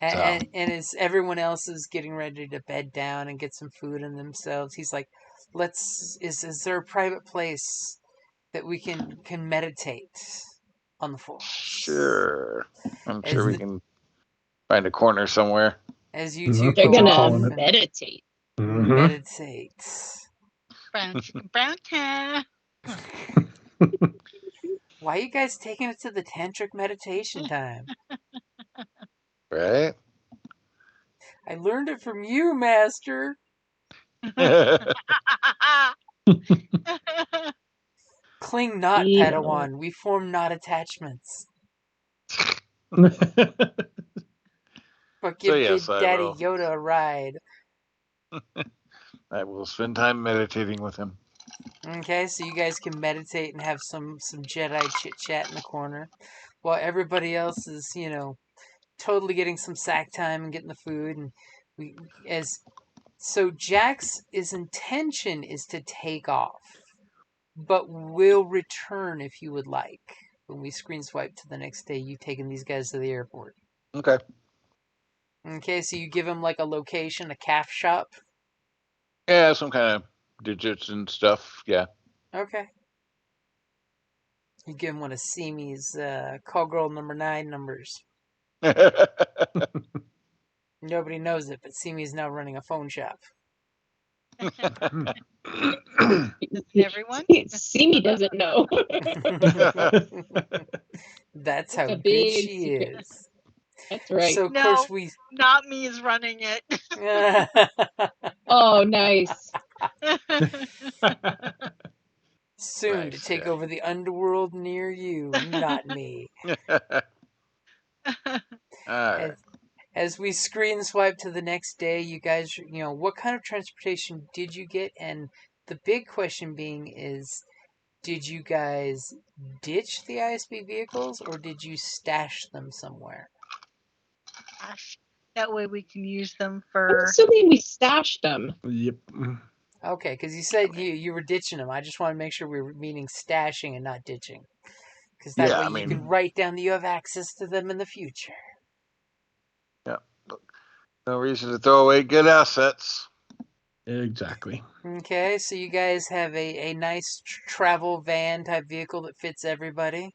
And as everyone else is getting ready to bed down and get some food in themselves, he's like, is there a private place that we can meditate on the Force? Sure. I'm As sure we the- can find a corner somewhere. As you two They're go gonna off and meditate. meditate. Brown chicken, brown cow. Why are you guys taking it to the tantric meditation time? Right? I learned it from you, Master. Cling not, You Padawan. We form not attachments. But give yes, I Daddy will. Yoda a ride. I will spend time meditating with him. Okay, so you guys can meditate and have some Jedi chit chat in the corner, while everybody else is, totally getting some sack time and getting the food. And so Jax's intention is to take off, but will return if you would like. When we screen swipe to the next day, you taking these guys to the airport. Okay. Okay, so you give him like a location, a calf shop. Yeah, some kind of digits and stuff. Yeah. Okay. You give him one of Simi's call girl number 9 numbers. Nobody knows it, but Simi's now running a phone shop. Everyone? Simi doesn't know. That's It's how a good big she secret. is. That's right. So of No. course we. Not me is running it. Oh, nice. Soon Nice, to take yeah. over the underworld near you, not me. All right. As we screen swipe to the next day, you guys, what kind of transportation did you get? And the big question being is, did you guys ditch the ISB vehicles or did you stash them somewhere? Gosh, that way we can use them I'm for. assuming we stashed them. Yep. Okay, because you said you were ditching them. I just want to make sure we were meaning stashing and not ditching. Because that way you can write down that you have access to them in the future. Yeah. No reason to throw away good assets. Exactly. Okay, so you guys have a nice travel van type vehicle that fits everybody.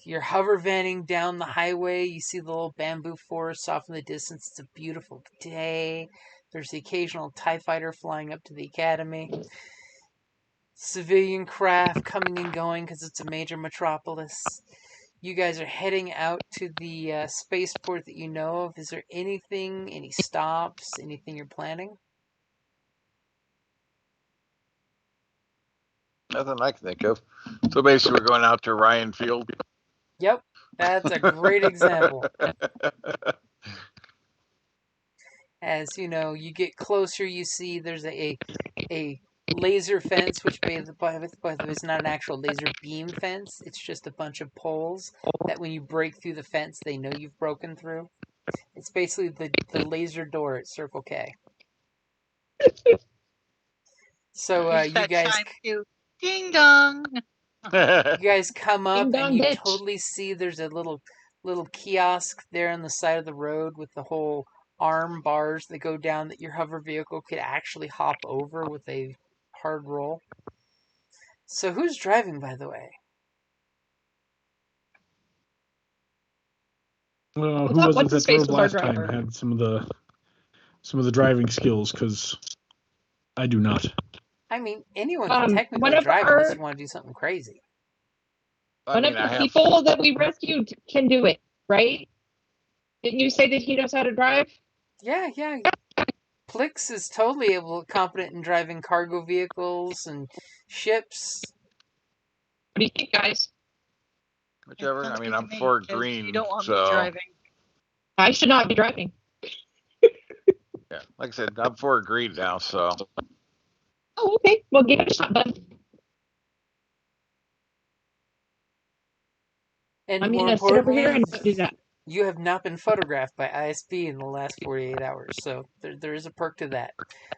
You're hover vanning down the highway. You see the little bamboo forest off in the distance. It's a beautiful day. There's the occasional TIE fighter flying up to the academy. Civilian craft coming and going because it's a major metropolis. You guys are heading out to the spaceport that you know of. Is there anything, any stops, anything you're planning? Nothing I can think of. So basically, we're going out to Ryan Field. Yep, that's a great example. As you know, you get closer, you see there's a laser fence, which by the way is not an actual laser beam fence. It's just a bunch of poles that when you break through the fence, they know you've broken through. It's basically the laser door at Circle K. So Use you that guys, chime too. Ding dong. you guys come up Ding dong, and you bitch. totally see there's a little kiosk there on the side of the road with the whole arm bars that go down that your hover vehicle could actually hop over with a hard roll. So who's driving, by the way? Who was it What's his that face drove was our last time? driver. Had some of the driving skills, because I do not. I mean, anyone can technically one of drive our- unless you want to do something crazy. One of the people that we rescued can do it, right? Didn't you say that he knows how to drive? Yeah. Plix is totally competent in driving cargo vehicles and ships. What do you think, guys? Whichever. Sounds I mean, good to I'm me, for 'cause green. You don't want so me driving. I should not be driving. yeah, like I said, I'm for green now. So Oh, okay. Well, give it a shot, bud. And I'm more gonna sit over importantly, here and do that. you have not been photographed by ISB in the last 48 hours, so there is a perk to that.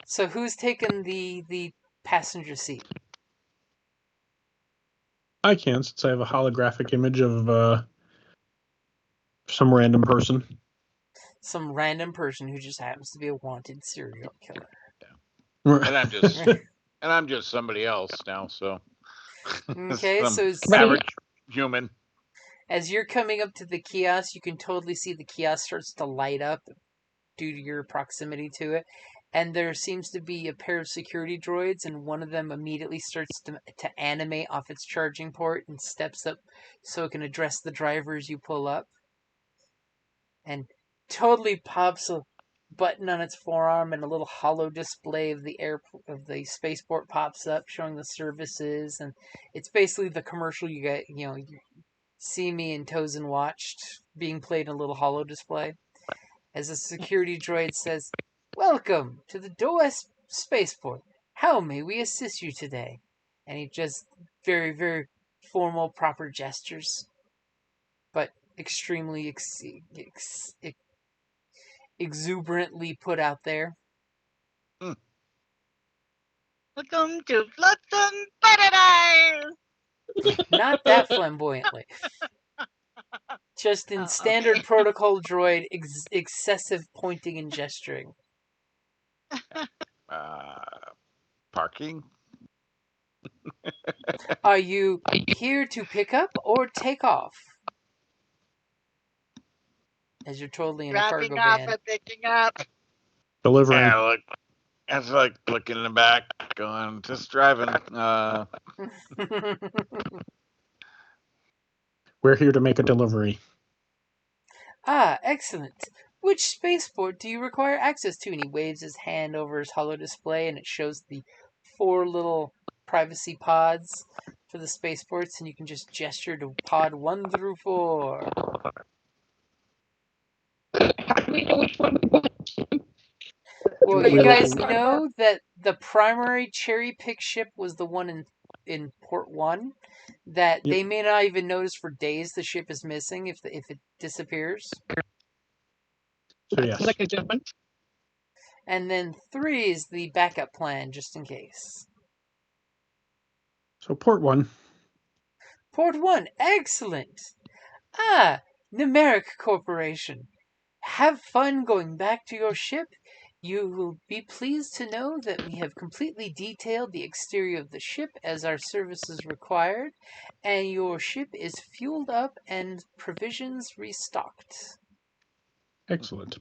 So who's taken the passenger seat? I can, since I have a holographic image of some random person. Some random person who just happens to be a wanted serial killer. And I'm just somebody else now, so Okay, some so average human. As you're coming up to the kiosk, you can totally see the kiosk starts to light up due to your proximity to it. And there seems to be a pair of security droids, and one of them immediately starts to animate off its charging port and steps up so it can address the driver as you pull up. And totally pops a button on its forearm, and a little hollow display of the spaceport pops up showing the services, and it's basically the commercial you get, you see me and Tozen watched being played in a little hollow display. As a security droid says, "Welcome to the Does Spaceport. How may we assist you today?" And he just very, very formal, proper gestures, but extremely exuberantly put out there. Welcome to Flotsam Paradise! Not that flamboyantly. Just in standard protocol droid, excessive pointing and gesturing. Parking? Are you here to pick up or take off? As you're totally in a cargo Dropping off van. and picking up. Delivering. Yeah, look. It's like looking in the back, going, just driving. We're here to make a delivery. Ah, excellent. Which spaceport do you require access to? And he waves his hand over his hollow display, and it shows the 4 little privacy pods for the spaceports, and you can just gesture to pod 1 through 4. How do we know which one we want? Well, you guys know that the primary cherry pick ship was the one in Port 1. That they may not even notice for days the ship is missing if it disappears. So yes. Like a difference. And then 3 is the backup plan, just in case. So Port 1. Port 1, excellent. Ah, Numeric Corporation. Have fun going back to your ship. You will be pleased to know that we have completely detailed the exterior of the ship as our services required, and your ship is fueled up and provisions restocked. Excellent.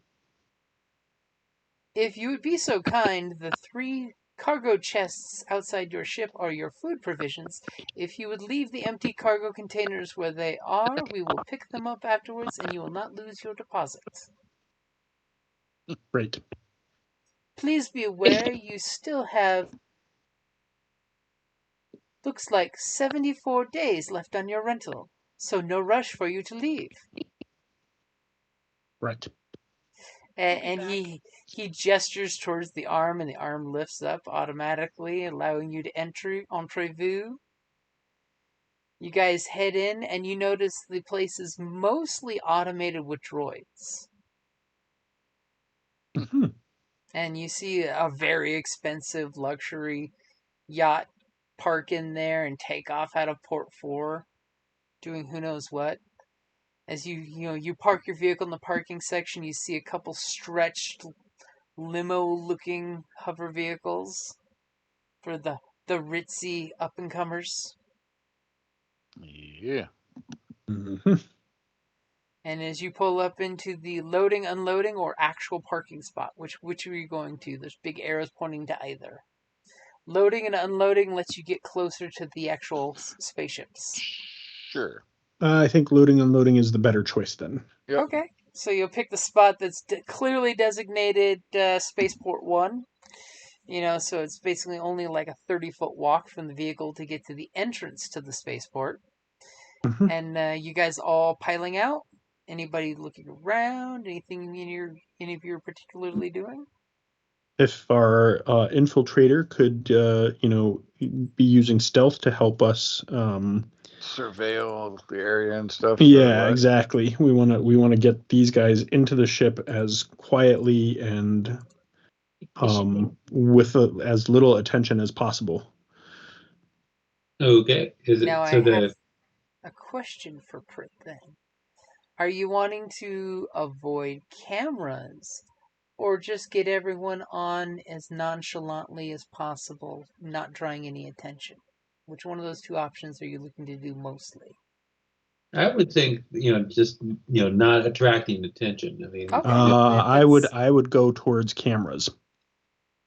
If you would be so kind, the 3 cargo chests outside your ship are your food provisions. If you would leave the empty cargo containers where they are, we will pick them up afterwards and you will not lose your deposit. Great. Please be aware you still have, looks like 74 days left on your rental, so no rush for you to leave. Right. And he gestures towards the arm, and the arm lifts up automatically, allowing you to enter entrevue. You guys head in, and you notice the place is mostly automated with droids. Mm-hmm. And you see a very expensive luxury yacht park in there and take off out of Port 4, doing who knows what. As you park your vehicle in the parking section, you see a couple stretched limo-looking hover vehicles for the ritzy up-and-comers. Yeah. Mm-hmm. And as you pull up into the loading, unloading, or actual parking spot, which are you going to? There's big arrows pointing to either. Loading and unloading lets you get closer to the actual spaceships. Sure. I think loading and unloading is the better choice then. Yep. Okay, so you'll pick the spot that's clearly designated Spaceport 1. So it's basically only like a 30-foot walk from the vehicle to get to the entrance to the spaceport. Mm-hmm. And you guys all piling out? Anybody looking around? Anything any of you are particularly doing? If our infiltrator could, be using stealth to help us. Surveil the area and stuff. Yeah, exactly. We want to get these guys into the ship as quietly and with as little attention as possible. Okay. Is it Now so I have the a question for Prit then. Are you wanting to avoid cameras or just get everyone on as nonchalantly as possible, not drawing any attention? Which one of those two options are you looking to do mostly? I would think, just, not attracting attention. I mean, Okay. I would go towards cameras.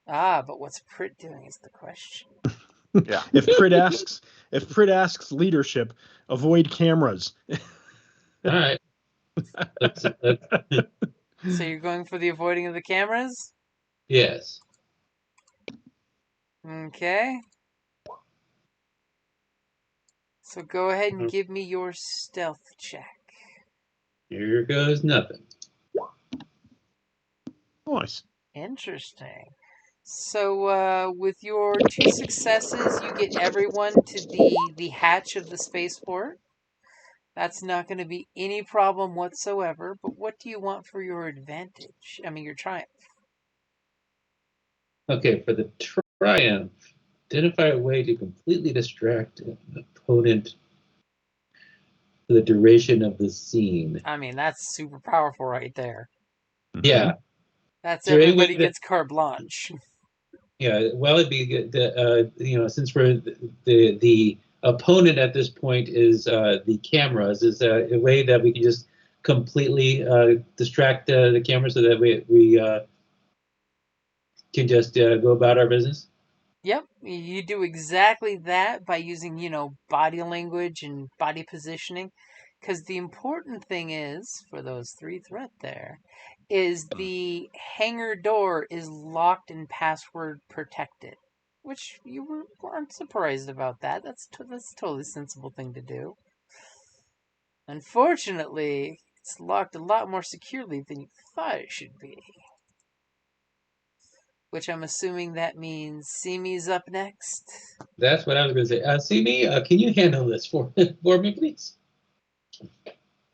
But what's Prit doing is the question. Yeah. If Prit asks leadership, avoid cameras. all right. Let's, So you're going for the avoiding of the cameras? yes. Okay. So go ahead and give me your stealth check. Here goes nothing. Nice. Interesting. So with your 2 successes, you get everyone to the hatch of the spaceport. That's not going to be any problem whatsoever. But what do you want for your advantage? I mean, your triumph. Okay, for the triumph, identify a way to completely distract an opponent for the duration of the scene. I mean, that's super powerful right there. Yeah. That's Is there any way everybody that- gets carte blanche. Yeah, well, it'd be good. Since we're the opponent at this point is the cameras, is a way that we can just completely distract the camera so that we can just go about our business. Yep, you do exactly that by using, body language and body positioning. Because the important thing is, for those 3 threat there, is the hangar door is locked and password protected. Which you weren't surprised about that. That's a totally sensible thing to do. Unfortunately, it's locked a lot more securely than you thought it should be. Which I'm assuming that means Simi's up next. That's what I was going to say. Simi, can you handle this for me, please?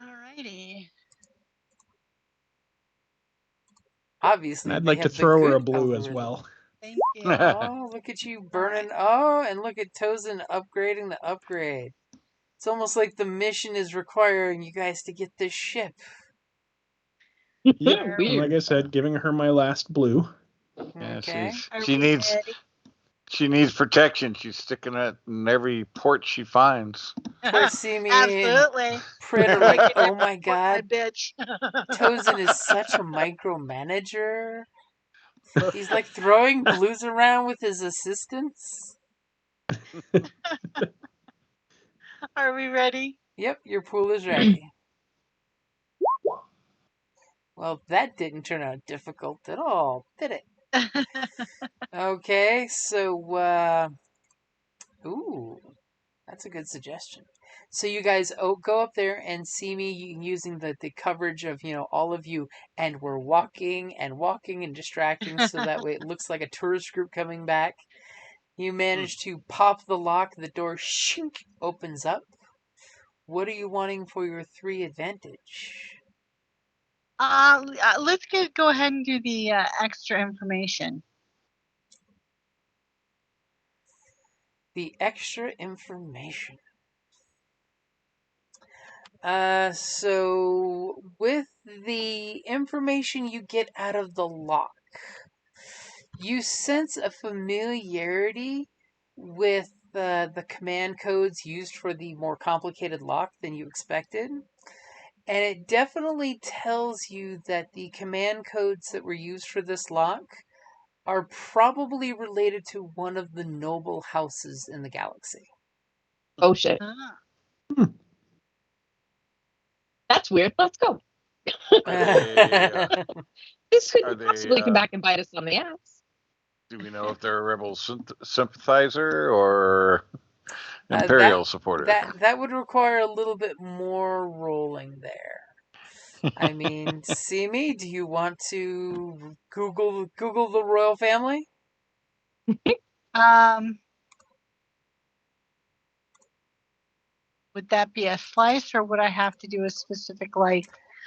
Alrighty. Obviously, I'd they like to have the throw her a good blue as algorithm. well. Thank you. Oh, look at you burning. Oh, and look at Tozen upgrading the upgrade. It's almost like the mission is requiring you guys to get this ship. Yep. And like I said, giving her my last blue. Yeah, Okay. she needs protection. She's sticking it in every port she finds. Poor Simi. Absolutely. Prit are like, oh my My god, bitch. Tozen is such a micromanager. He's like throwing blues around with his assistants. Are we ready? Yep, your pool is ready. Well, that didn't turn out difficult at all, did it? Okay, so, ooh, that's a good suggestion. So you guys go up there and see me using the coverage of, all of you, and we're walking and distracting so that way it looks like a tourist group coming back. You manage to pop the lock, the door shink opens up. What are you wanting for your 3 advantage? Let's go ahead and do the extra information. The extra information. So with the information you get out of the lock, you sense a familiarity with the command codes used for the more complicated lock than you expected. And it definitely tells you that the command codes that were used for this lock are probably related to one of the noble houses in the galaxy. Oh shit. That's weird. Let's go. This could possibly come back and bite us on the ass. Do we know if they're a rebel sympathizer or Imperial supporter? That would require a little bit more rolling there. I mean, Simi, do you want to Google the royal family? Would that be a slice, or would I have to do a specific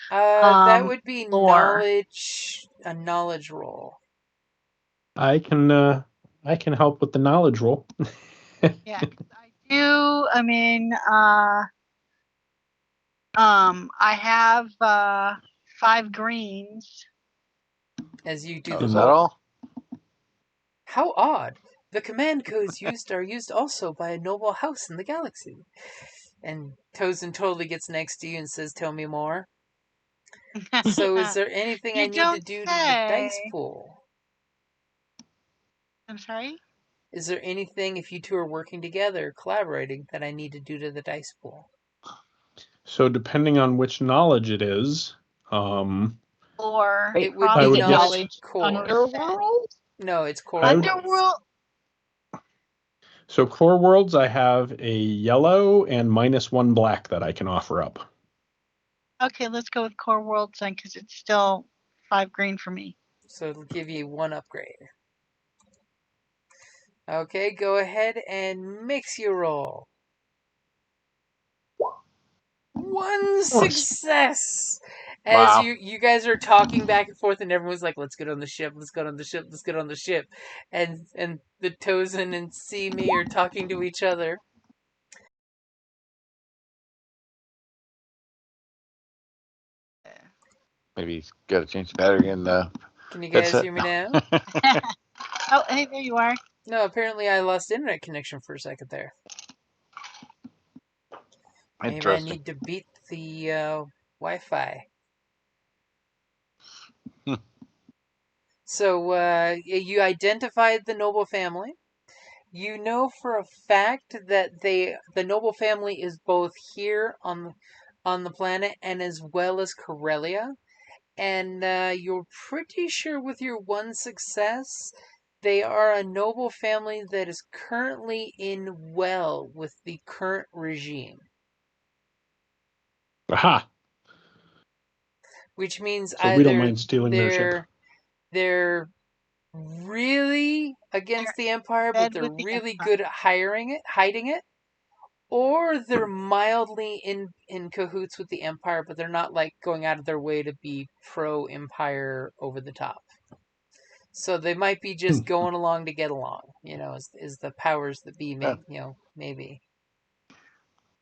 that would be lore? a knowledge roll. I can help with the knowledge roll. Yeah, I I mean, I have 5 greens. As you do Oh, the is that roll. all? How odd. The command codes used are used also by a noble house in the galaxy. And Tozen totally gets next to you and says, "Tell me more." So is there anything You I need to don't do to the dice say. pool? I'm sorry? Is there anything, if you two are working together, collaborating, that I need to do to the dice pool? So depending on which knowledge it is, Or It would I be would guess- knowledge core. Underworld? No, it's core. I would- Underworld. So core worlds, I have a yellow and -1 black that I can offer up. Okay, let's go with core worlds then, because it's still 5 green for me. So it'll give you 1 upgrade. Okay, go ahead and mix your roll. 1 success! As Wow. you guys are talking back and forth, and everyone's like, "Let's get on the ship. Let's get on the ship. Let's get on the ship." And the Tozen and Simi are talking to each other. Maybe he's got to change the battery in the Can you guys headset. hear me now? Oh, hey, there you are. No, apparently I lost internet connection for a second there. Maybe I Interesting. need to beat the Wi-Fi. So you identified the noble family. You know for a fact that the noble family is both here on the planet and as well as Corulag. And you're pretty sure with your 1 success, they are a noble family that is currently in well with the current regime. Aha! Which means So we don't either mind stealing their ship. they're really against the Empire, but Bed they're with the really Empire. good at hiding it, or they're mildly in cahoots with the Empire, but they're not like going out of their way to be pro-Empire over the top. So they might be just going along to get along, is the powers that be, maybe.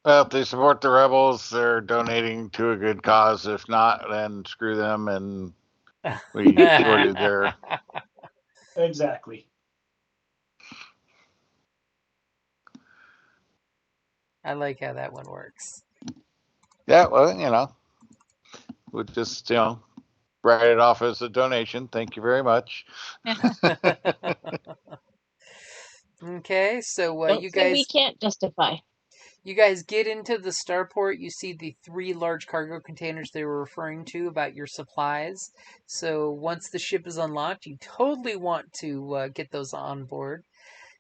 Well, if they support the rebels, they're donating to a good cause. If not, then screw them, and we thwarted their. Exactly. I like how that one works. Yeah, well, we'll just write it off as a donation. Thank you very much. Okay, so Don't you say we guys can't justify. get into the starport. You see the 3 large cargo containers they were referring to about your supplies. So once the ship is unlocked, you totally want to get those on board.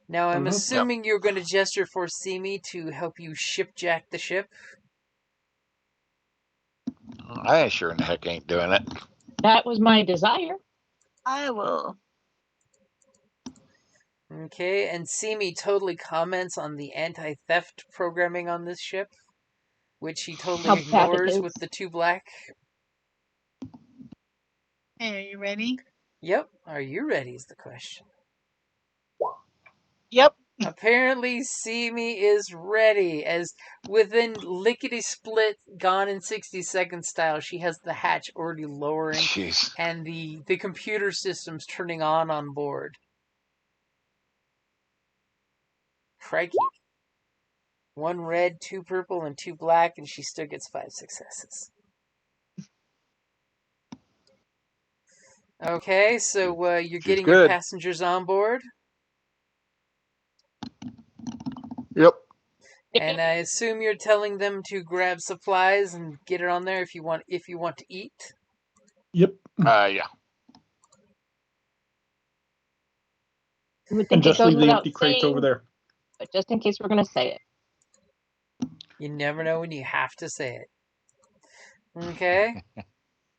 Now I'm assuming you're going to gesture for Simi to help you shipjack the ship. I sure in the heck ain't doing it. That was my desire. I will. Okay, and Simi totally comments on the anti-theft programming on this ship, which he totally How bad it ignores is. with the 2 black. Hey, are you ready? Yep. Are you ready is the question. Yep. Apparently, Simi is ready, as within lickety-split, gone in 60 seconds style, she has the hatch already lowering, Jeez. and the computer system's turning on board. Crikey. 1 red, 2 purple, and 2 black, and she still gets 5 successes. Okay, so you're getting good. your passengers on board. Yep. And I assume you're telling them to grab supplies and get it on there if you want to eat. Yep. Yeah. You would And think it just goes leave the without empty crates saying, over there. but just in case we're going to say it. You never know when you have to say it. Okay?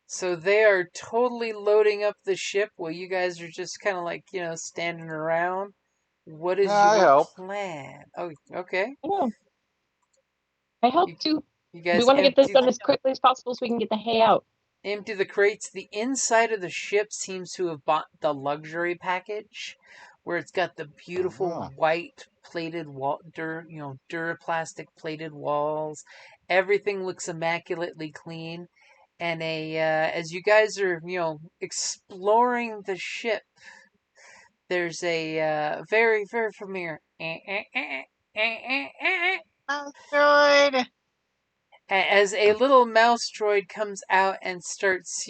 So they are totally loading up the ship while you guys are just kind of like, standing around. What is I your help. plan? Oh, okay. I know. I help too. You guys We want to get this empty, done as quickly as possible so we can get the hay out. empty the crates. The inside of the ship seems to have bought the luxury package, where it's got the beautiful Oh. white plated wall, Duraplastic plated walls. Everything looks immaculately clean. And as you guys are, exploring the ship, there's a very, very familiar Droid. as a little mouse droid comes out and starts,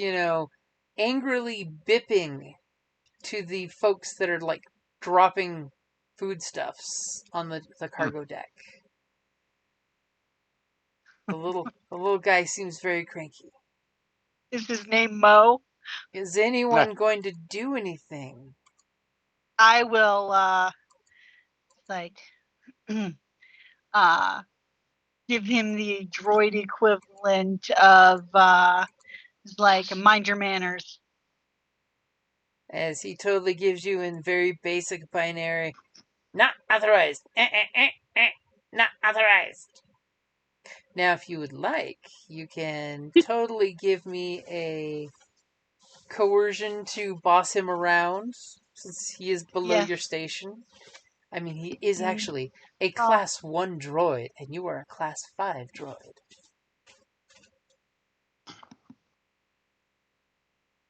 angrily bipping to the folks that are like dropping foodstuffs on the cargo deck. The little guy seems very cranky. Is his name Mo? Is anyone going to do anything? I will give him the droid equivalent of mind your manners. As he totally gives you in very basic binary, not authorized. Not authorized. Now, if you would like, you can totally give me a coercion to boss him around, since he is below your station. I mean, he is actually a Class 1 droid, and you are a Class 5 droid.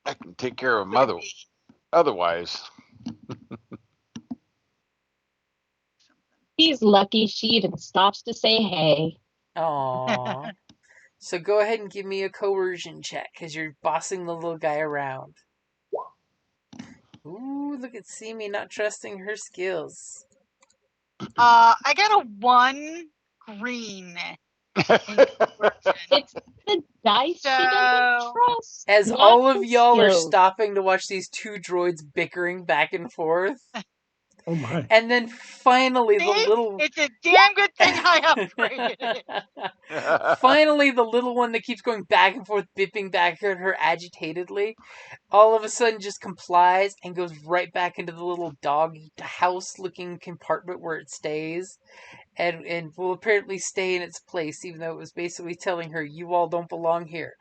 I can take care of him otherwise. He's lucky she even stops to say hey. Aww. So go ahead and give me a coercion check, because you're bossing the little guy around. Ooh, look at Simi not trusting her skills. I got a 1 green. It's the dice she doesn't trust. As not all of the y'all are skills. stopping to watch these two droids bickering back and forth. Oh my. And then finally It's a damn good thing I upgraded it. Finally, the little one that keeps going back and forth, bipping back at her agitatedly, all of a sudden just complies and goes right back into the little dog house-looking compartment where it stays. And will apparently stay in its place, even though it was basically telling her, you all don't belong here.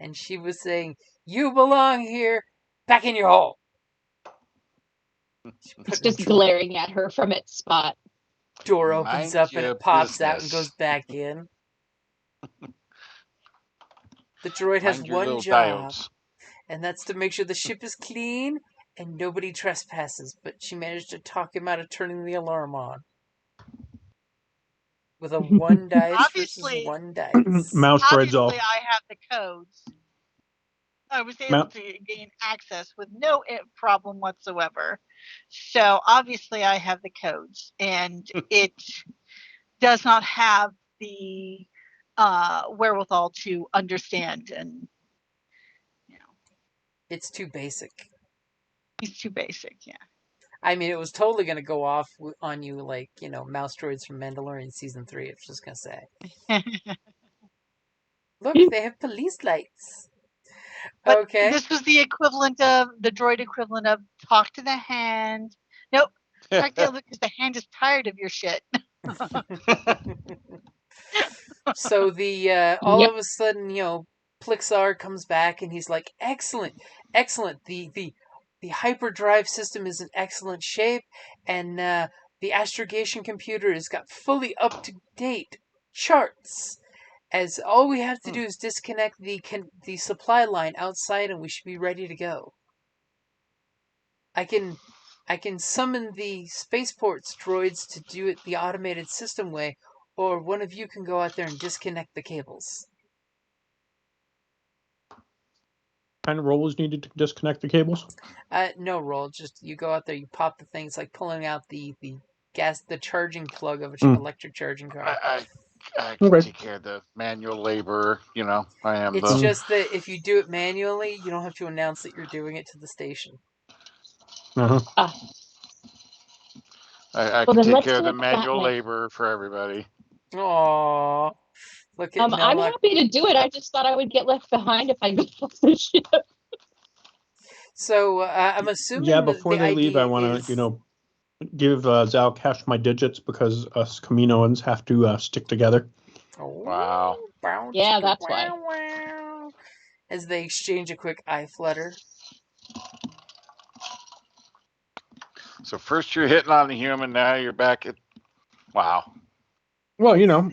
And she was saying, you belong here, back in your hole. It's just glaring at her from its spot. Door opens up and it pops out and goes back in. The droid has one job, and that's to make sure the ship is clean and nobody trespasses. But she managed to talk him out of turning the alarm on. With a 1 dice versus 1 dice. Mouse droids all. Obviously, I have the codes. I was able to gain access with no problem whatsoever. So obviously I have the codes, and it does not have the wherewithal to understand, and it's too basic. It's too basic, yeah. I mean, it was totally going to go off on you like, mouse droids from Mandalorian Season 3, I was just going to say. Look, they have police lights. But okay. This was the droid equivalent of talk to the hand. Nope. Talk to because the hand is tired of your shit. So all of a sudden, Plixar comes back and he's like, excellent. The hyperdrive system is in excellent shape, and the astrogation computer has got fully up to date charts. As all we have to do is disconnect the supply line outside, and we should be ready to go. I can summon the spaceport's droids to do it the automated system way, or one of you can go out there and disconnect the cables. What kind of roll is needed to disconnect the cables? No roll. Just you go out there, you pop the things, like pulling out the charging plug of an electric charging car. I can take care of the manual labor. It's just that if you do it manually, you don't have to announce that you're doing it to the station. Uh-huh. I can take care of the manual labor for everybody. Aww. Look at I'm happy to do it. I just thought I would get left behind if I go off the ship. So I'm assuming. Yeah, before they leave, I want to, give Zal Cash my digits, because us Kaminoans have to stick together. Oh, wow. Yeah, that's why. As they exchange a quick eye flutter. So first you're hitting on the human, now you're back at. Wow. Well, you know,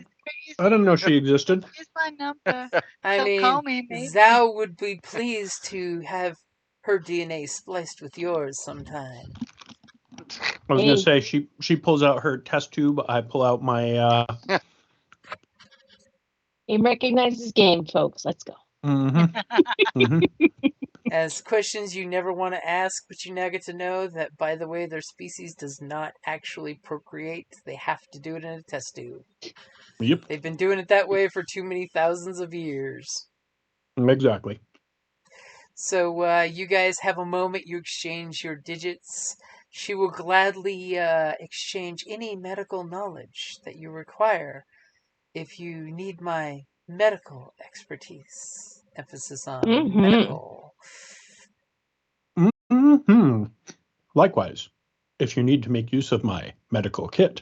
I didn't know she existed. Here's my number. I Don't mean, call me, maybe. Zhao would be pleased to have her DNA spliced with yours sometime. I was gonna say she pulls out her test tube. I pull out my. Game recognizes game, folks. Let's go. As questions you never want to ask, but you now get to know that, by the way, their species does not actually procreate. They have to do it in a test tube. Yep. They've been doing it that way for too many thousands of years. Exactly. So you guys have a moment. You exchange your digits. She will gladly exchange any medical knowledge that you require if you need my medical expertise. Emphasis on medical. Likewise, if you need to make use of my medical kit,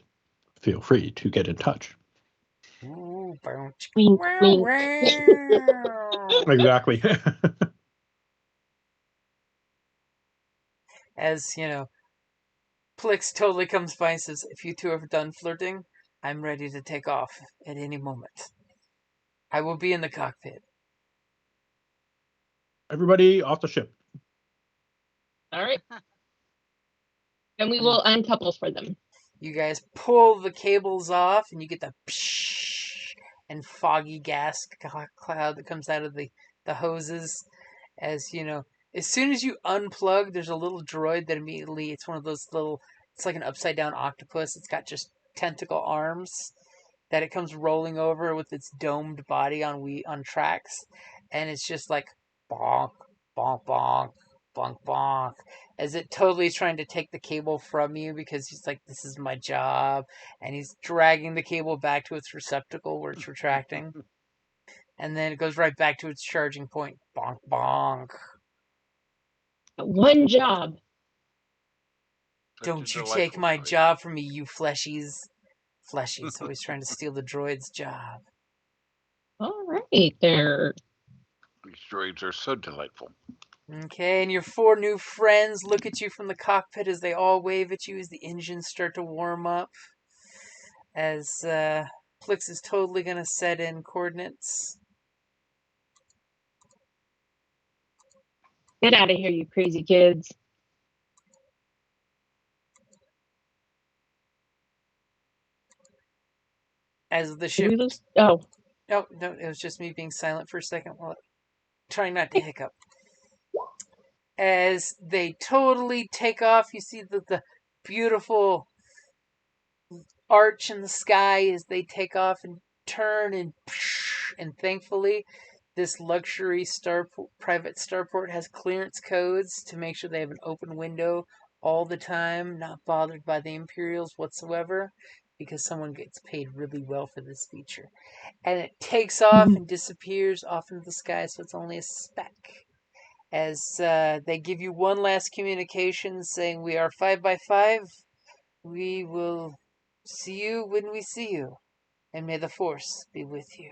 feel free to get in touch. Ooh, Wink, wink. Exactly. As, you know, Plix totally comes by and says, if you two are done flirting, I'm ready to take off at any moment. I will be in the cockpit. Everybody off the ship. All right. And we will uncouple for them. You guys pull the cables off, and you get the psh and foggy gas cloud that comes out of the hoses. As you know, as soon as you unplug, there's a little droid that immediately, it's one of those little, it's like an upside down octopus. It's got just tentacle arms that it comes rolling over with its domed body on tracks, and it's just like bonk, bonk, bonk, bonk, bonk, as it totally is trying to take the cable from you because he's like, this is my job, and he's dragging the cable back to its receptacle where it's retracting, and then it goes right back to its charging point. Bonk, bonk. One job. Don't you take my job from me, you fleshies. Fleshies, always trying to steal the droid's job. All right, there. These droids are so delightful. Okay, and your four new friends look at you from the cockpit as they all wave at you as the engines start to warm up. As Plix is totally going to set in coordinates. Get out of here, you crazy kids. As the ship... Oh. No, it was just me being silent for a second while trying not to hiccup. As they totally take off, you see the beautiful arch in the sky as they take off and turn, and thankfully this luxury private starport has clearance codes to make sure they have an open window all the time, not bothered by the Imperials whatsoever, because someone gets paid really well for this feature. And it takes off and disappears off into the sky, so it's only a speck. As they give you one last communication saying, we are 5x5. We will see you when we see you. And may the Force be with you.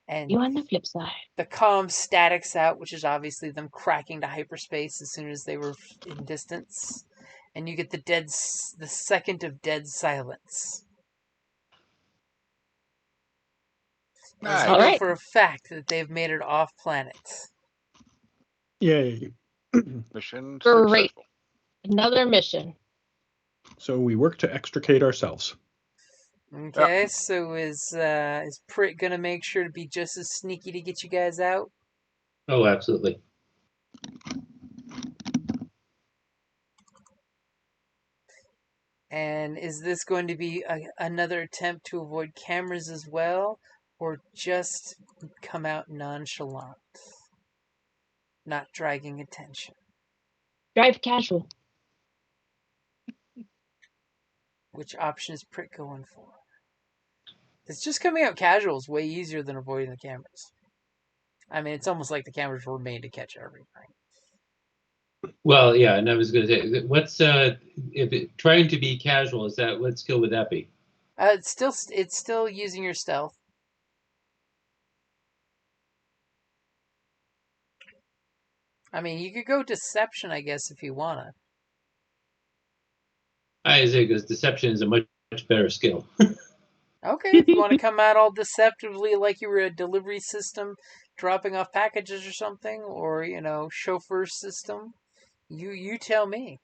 And you on the flip side. The comm statics out, which is obviously them cracking to hyperspace as soon as they were in distance. And you get the second of dead silence. Nice. As you know for a fact that they've made it off planet. Yay. Mission Great. successful. Another mission. So we work to extricate ourselves. Okay, so is Prit gonna make sure to be just as sneaky to get you guys out? Oh, absolutely. And is this going to be another attempt to avoid cameras as well, or just come out nonchalant, not dragging attention? Drive casual. Which option is Prit going for? It's just coming out casual is way easier than avoiding the cameras. I mean, it's almost like the cameras were made to catch everything. Well, yeah, and I was going to say, what's trying to be casual? Is that what skill would that be? It's still using your stealth. I mean, you could go deception, I guess, if you wanna. I say because deception is a much better skill. Okay, if you want to come out all deceptively like you were a delivery system dropping off packages or something, or, chauffeur system, you tell me.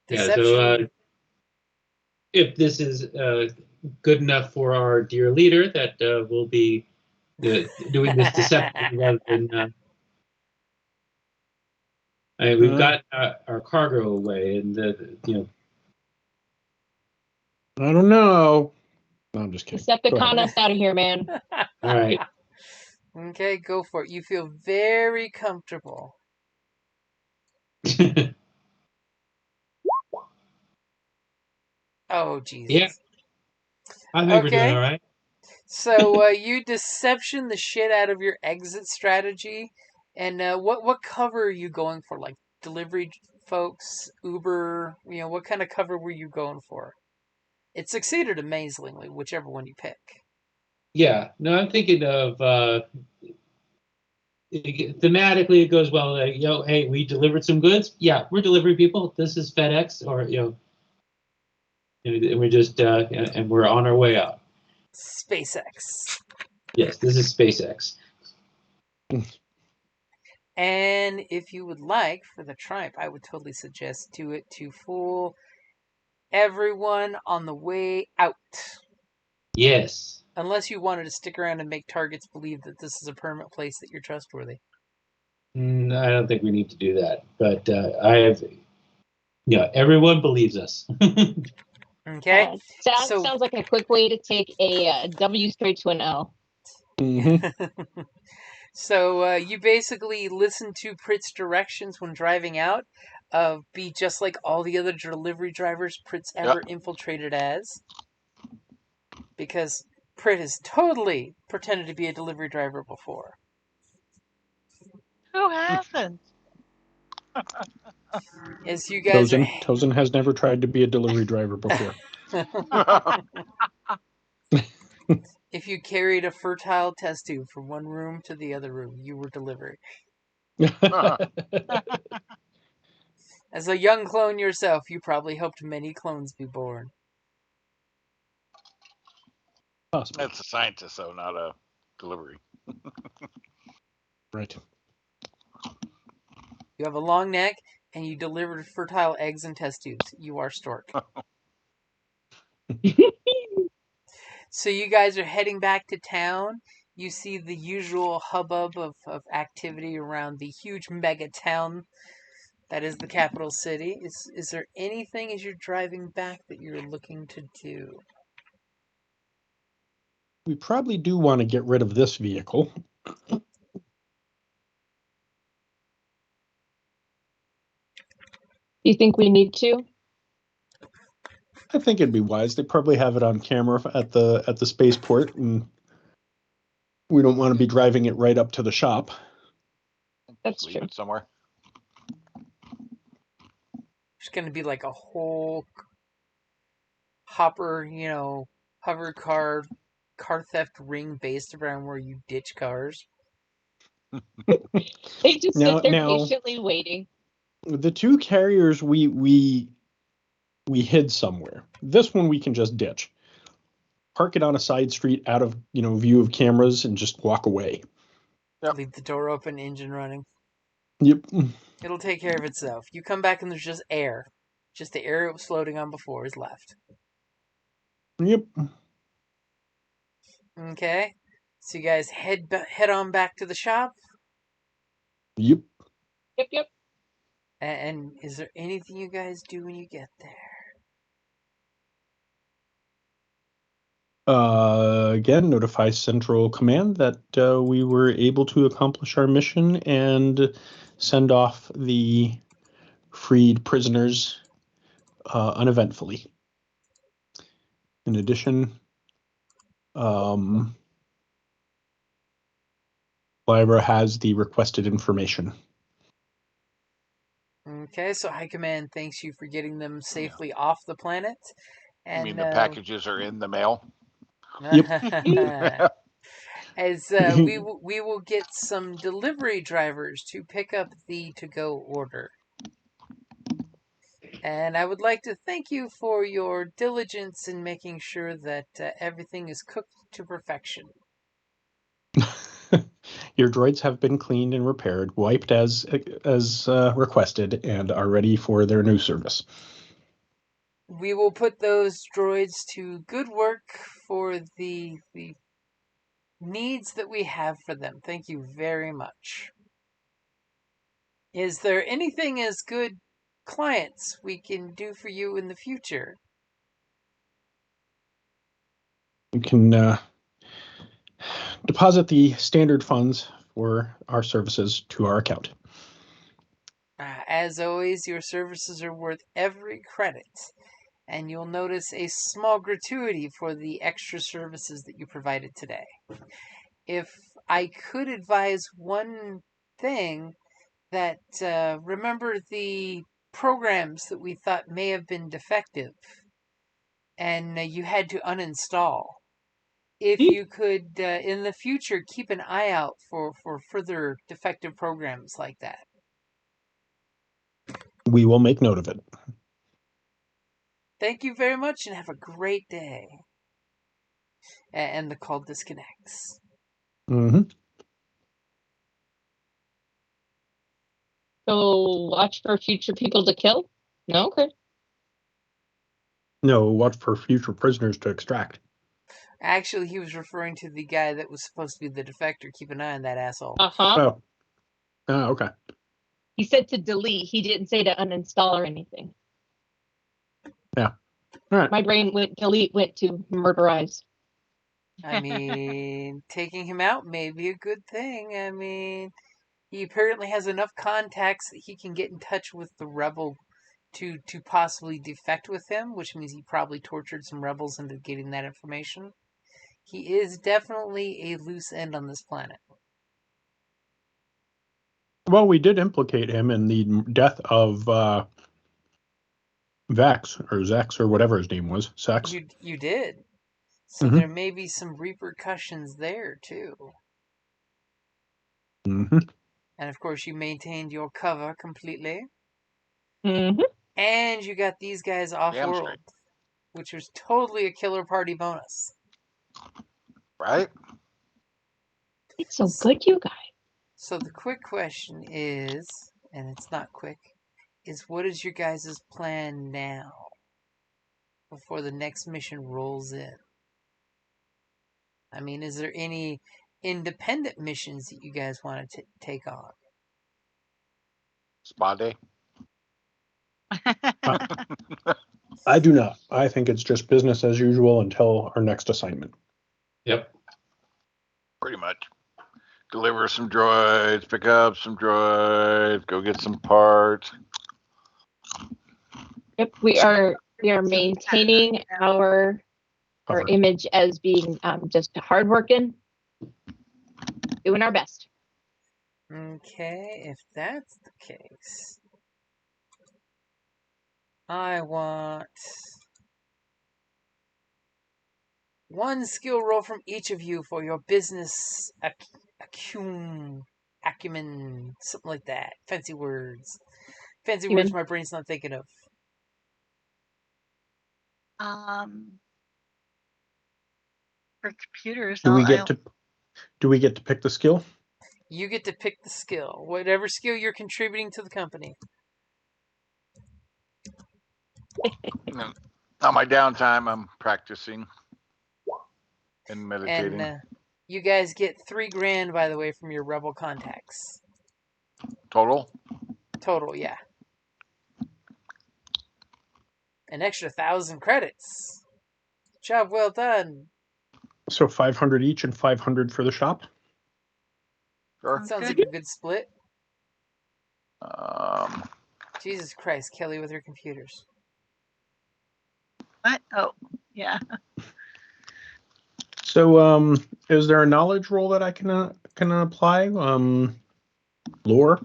Yeah, Deception. so if this is good enough for our dear leader, that we'll be doing this deception rather than. We've got our cargo away, and I don't know. No, I'm just kidding. Decepticon us out of here, man. All right. Okay, go for it. You feel very comfortable. Oh, Jesus. Yeah. I think we're doing all right. So you deception the shit out of your exit strategy. And what cover are you going for? Like delivery folks, Uber, what kind of cover were you going for? It succeeded amazingly, whichever one you pick. Yeah. No, I'm thinking of thematically it goes well. Hey, we delivered some goods. Yeah, we're delivery people. This is FedEx, or and we're just and we're on our way out. SpaceX. Yes, this is SpaceX. And if you would like, for the triumph, I would totally suggest do it to fool everyone on the way out. Yes. Unless you wanted to stick around and make targets believe that this is a permanent place that you're trustworthy. I don't think we need to do that. But I have, everyone believes us. Okay. Sounds like a quick way to take a W straight to an L. Mm-hmm. So you basically listen to Prit's directions when driving out. Be just like all the other delivery drivers Prit's ever infiltrated as. Because Prit has totally pretended to be a delivery driver before. Who hasn't? As you guys Tozen has never tried to be a delivery driver before. If you carried a fertile test tube from one room to the other room, you were delivered. As a young clone yourself, you probably helped many clones be born. Possibly. That's a scientist, though, not a delivery. Right. You have a long neck, and you delivered fertile eggs and test tubes. You are Stork. So you guys are heading back to town. You see the usual hubbub of activity around the huge mega town that is the capital city. Is there anything as you're driving back that you're looking to do? We probably do want to get rid of this vehicle. Do you think we need to? I think it'd be wise. They probably have it on camera at the spaceport, and we don't want to be driving it right up to the shop. That's Leave true. it somewhere. There's going to be like a whole hopper, hover car theft ring based around where you ditch cars. They just sit there patiently waiting. The two carriers we hid somewhere. This one we can just ditch. Park it on a side street out of view of cameras and just walk away. Yep. Leave the door open, engine running. Yep. It'll take care of itself. You come back and there's just air. Just the air it was floating on before is left. Yep. Okay. So you guys head on back to the shop. Yep. Yep. And is there anything you guys do when you get there? Again, notify Central Command that we were able to accomplish our mission and send off the freed prisoners uneventfully. In addition, Lyra has the requested information. Okay, so High Command thanks you for getting them safely off the planet. And, I mean, the packages are in the mail? Yep. As we will get some delivery drivers to pick up the to-go order. And I would like to thank you for your diligence in making sure that everything is cooked to perfection. Your droids have been cleaned and repaired, wiped as requested, and are ready for their new service. We will put those droids to good work for the needs that we have for them. Thank you very much. Is there anything as good clients we can do for you in the future? You can deposit the standard funds for our services to our account. As always, your services are worth every credit, and you'll notice a small gratuity for the extra services that you provided today. If I could advise one thing, that remember the programs that we thought may have been defective and you had to uninstall. If you could, in the future, keep an eye out for further defective programs like that. We will make note of it. Thank you very much and have a great day. And the call disconnects. Mm-hmm. So watch for future people to kill? No? Okay. No, watch for future prisoners to extract. Actually, he was referring to the guy that was supposed to be the defector. Keep an eye on that asshole. Uh-huh. Oh, okay. He said to delete. He didn't say to uninstall or anything. Yeah. All right. My brain went to murderize. I mean, taking him out may be a good thing. I mean, he apparently has enough contacts that he can get in touch with the rebel to possibly defect with him, which means he probably tortured some rebels into getting that information. He is definitely a loose end on this planet. Well, we did implicate him in the death of Vex, or Zex, or whatever his name was. Sex. You did. So there may be some repercussions there, too. Mm-hmm. And of course, you maintained your cover completely. Mm-hmm. And you got these guys off-world, which was totally a killer party bonus. Right? It's so good, you guys. So the quick question is, and it's not quick, is what is your guys' plan now before the next mission rolls in? I mean, is there any independent missions that you guys want to take on? Spa day. I do not. I think it's just business as usual until our next assignment. Yep. Pretty much. Deliver some droids, pick up some droids, go get some parts. Yep, we are maintaining our image as being just hardworking, doing our best. Okay, if that's the case, I want one skill roll from each of you for your business acumen, something like that. Fancy words. Fancy words my brain's not thinking of. For computers, Do we get to pick the skill? You get to pick the skill, whatever skill you're contributing to the company. On my downtime, I'm practicing and meditating. And you guys get $3,000, by the way, from your rebel contacts. Total, yeah. An extra 1,000 credits. Job well done. So 500 each and 500 for the shop? Sure. Sounds like a good split. Um, Jesus Christ, Kelly with her computers. What? Oh, yeah. So, is there a knowledge roll that I can apply? Lore?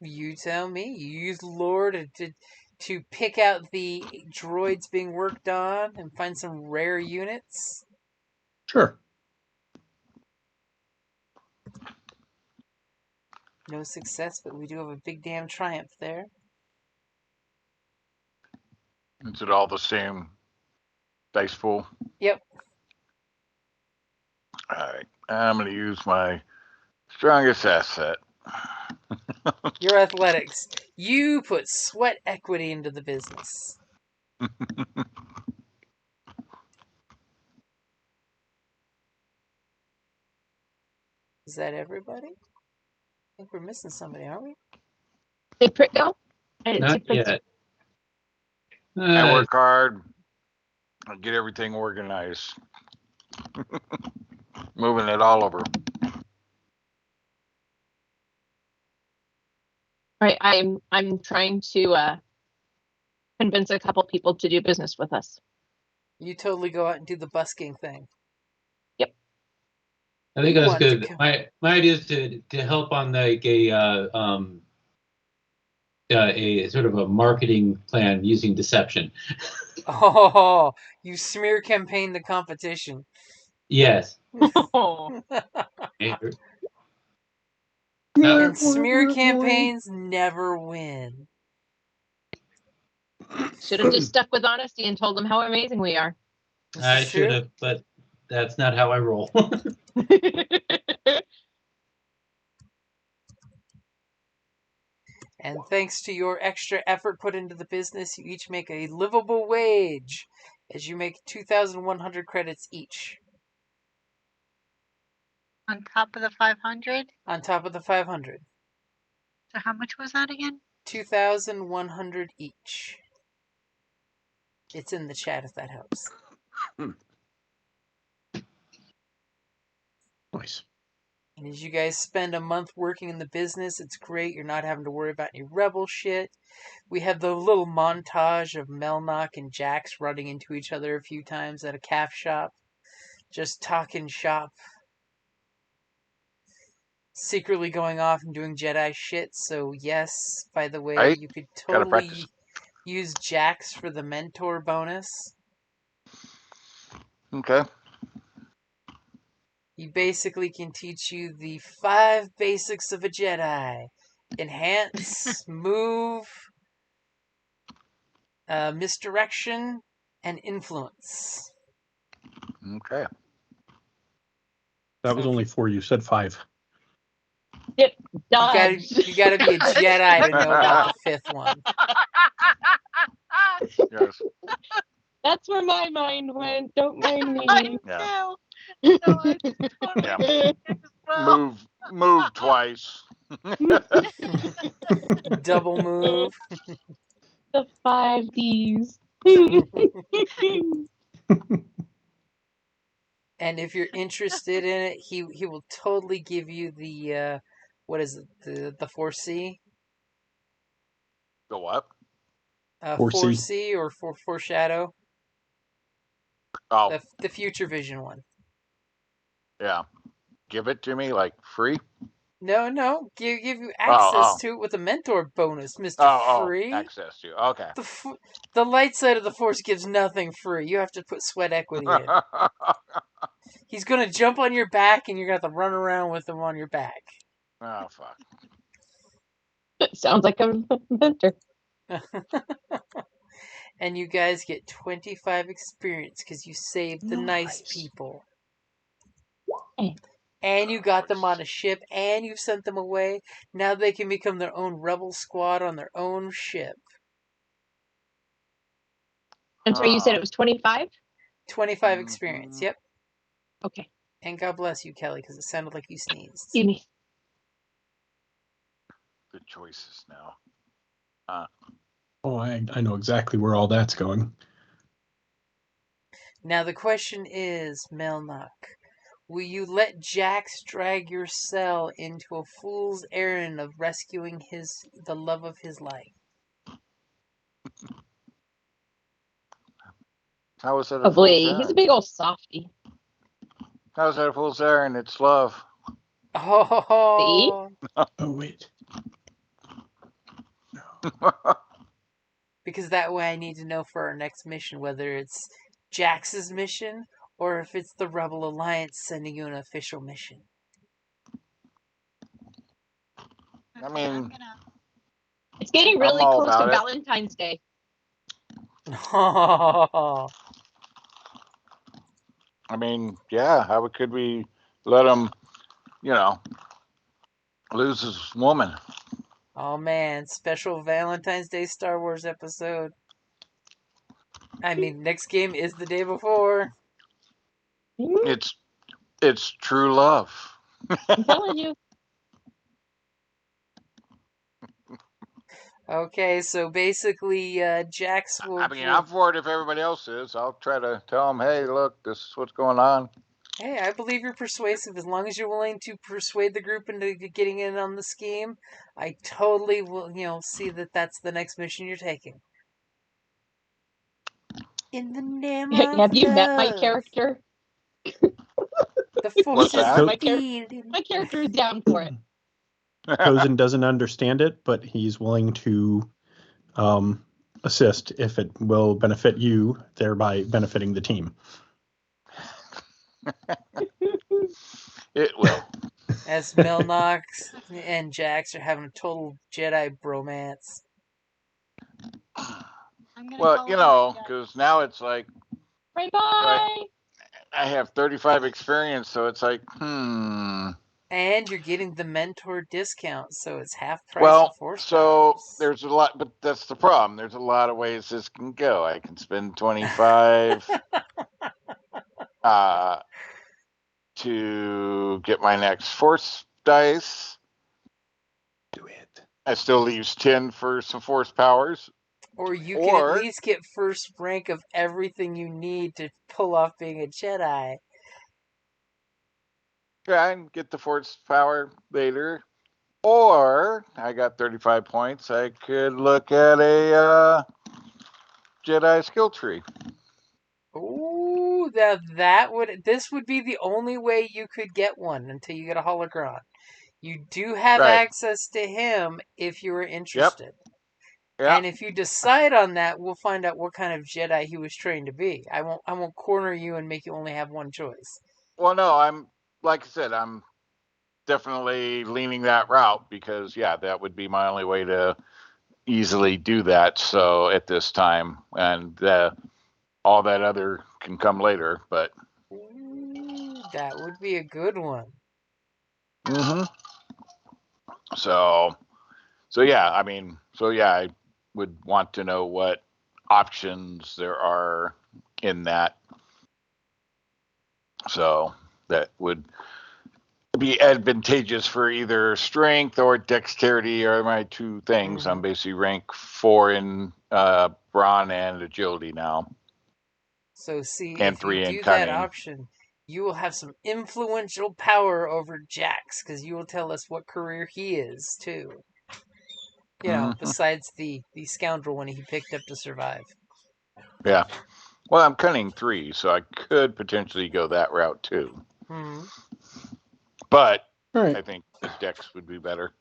You tell me. You use lore to pick out the droids being worked on and find some rare units. Sure. No success, but we do have a big damn triumph there. Is it all the same dice pool? Yep. All right. I'm going to use my strongest asset. Your athletics. You put sweat equity into the business. Is that everybody? I think we're missing somebody, aren't we? Did Prick go? I didn't see Not Prick. yet. I work hard. I get everything organized. Moving it all over. Right, I'm trying to convince a couple people to do business with us. You totally go out and do the busking thing. I think You that's want good. to My idea is to help on like a sort of a marketing plan using deception. Oh, you smear campaign the competition. Yes. Oh, And smear campaigns never win. should have just stuck with honesty and told them how amazing we are. This I is should true. have, but that's not how I roll. And thanks to your extra effort put into the business, you each make a livable wage as you make 2,100 credits each. On top of the 500? On top of the 500. So how much was that again? 2,100 each. It's in the chat if that helps. Nice. And as you guys spend a month working in the business, it's great. You're not having to worry about any rebel shit. We have the little montage of Melnock and Jax running into each other a few times at a calf shop. Just talking shop. Secretly going off and doing Jedi shit. So yes, by the way, Right? you could Gotta totally practice. use Jax for the mentor bonus. Okay. He basically can teach you the 5 basics of a Jedi. Enhance, move, misdirection, and influence. Okay. That was only 4. You said 5. Dodge. You gotta be a Jedi to know about the 5th one. Yes. That's where my mind went. Don't mind me. Yeah. No, I totally Yeah. Move twice. Double move. The 5 Ds. And if you're interested in it, he will totally give you the what is it, the 4C? The what? 4C or foreshadow. Oh, The future vision one. yeah. Give it to me like free. No, give you access to it with a mentor bonus, Mr. Free. Access to. Okay. The light side of the Force gives nothing free. You have to put sweat equity in. He's gonna jump on your back, and you're gonna have to run around with him on your back. Oh fuck. Sounds like a mentor. And you guys get 25 experience because you saved the nice people. And you got them on a ship, and you sent them away. Now they can become their own rebel squad on their own ship. And so you said it was 25? 25 experience, yep. Okay. And God bless you, Kelly, because it sounded like you sneezed. Excuse me. Good choices now. Oh, I know exactly where all that's going. Now the question is, Melnock, will you let Jax drag your cell into a fool's errand of rescuing the love of his life? How is that a Probably. fool's He's a errand? big old softy. How is that a fool's errand? It's love. Oh, Oh, wait. because that way I need to know for our next mission whether it's Jax's mission or if it's the Rebel Alliance sending you an official mission. I mean, It's getting really all close to about it. Valentine's Day. Oh, I mean, yeah, how could we let him, lose his woman? oh man, special Valentine's Day Star Wars episode. I mean, next game is the day before. It's true love. I'm telling you. Okay, so basically, Jax will. I mean, I'm for it if everybody else is. I'll try to tell them, hey, look, this is what's going on. Hey, I believe you're persuasive. As long as you're willing to persuade the group into getting in on the scheme, I totally will, see that that's the next mission you're taking. In the name of Have you met my love, character? the force What's is that? My revealed. character is down for it. Cozen doesn't understand it, but he's willing to assist if it will benefit you, thereby benefiting the team. It will. As Melnox and Jax are having a total Jedi bromance. Well, because now it's like, Bye bye. I have 35 experience, so it's like, And you're getting the mentor discount, so it's half price Well, for Force so powers. there's a lot, but that's the problem. There's a lot of ways this can go. I can spend 25 to get my next force dice. Do it. I still leaves 10 for some force powers. Or you can at least get first rank of everything you need to pull off being a Jedi. Yeah, I can get the force power later. Or I got 35 points. I could look at a Jedi skill tree. Ooh, this would be the only way you could get one until you get a holocron. You do have Right. access to him if you were interested. Yep. And if you decide on that, we'll find out what kind of Jedi he was trained to be. I won't corner you and make you only have one choice. Well, no, like I said, I'm definitely leaning that route because, yeah, that would be my only way to easily do that. So at this time, and all that other can come later, but. Ooh, that would be a good one. Mm-hmm. So yeah, I would want to know what options there are in that. So that would be advantageous for either strength or dexterity are my two things. Mm-hmm. I'm basically rank 4 in brawn and agility now. So see, And if you 3 in do that cunning. option, you will have some influential power over Jax, because you will tell us what career he is, too. Besides the scoundrel one he picked up to survive. Yeah. Well, I'm cunning 3, so I could potentially go that route too. Hmm. But Right. I think the dex would be better.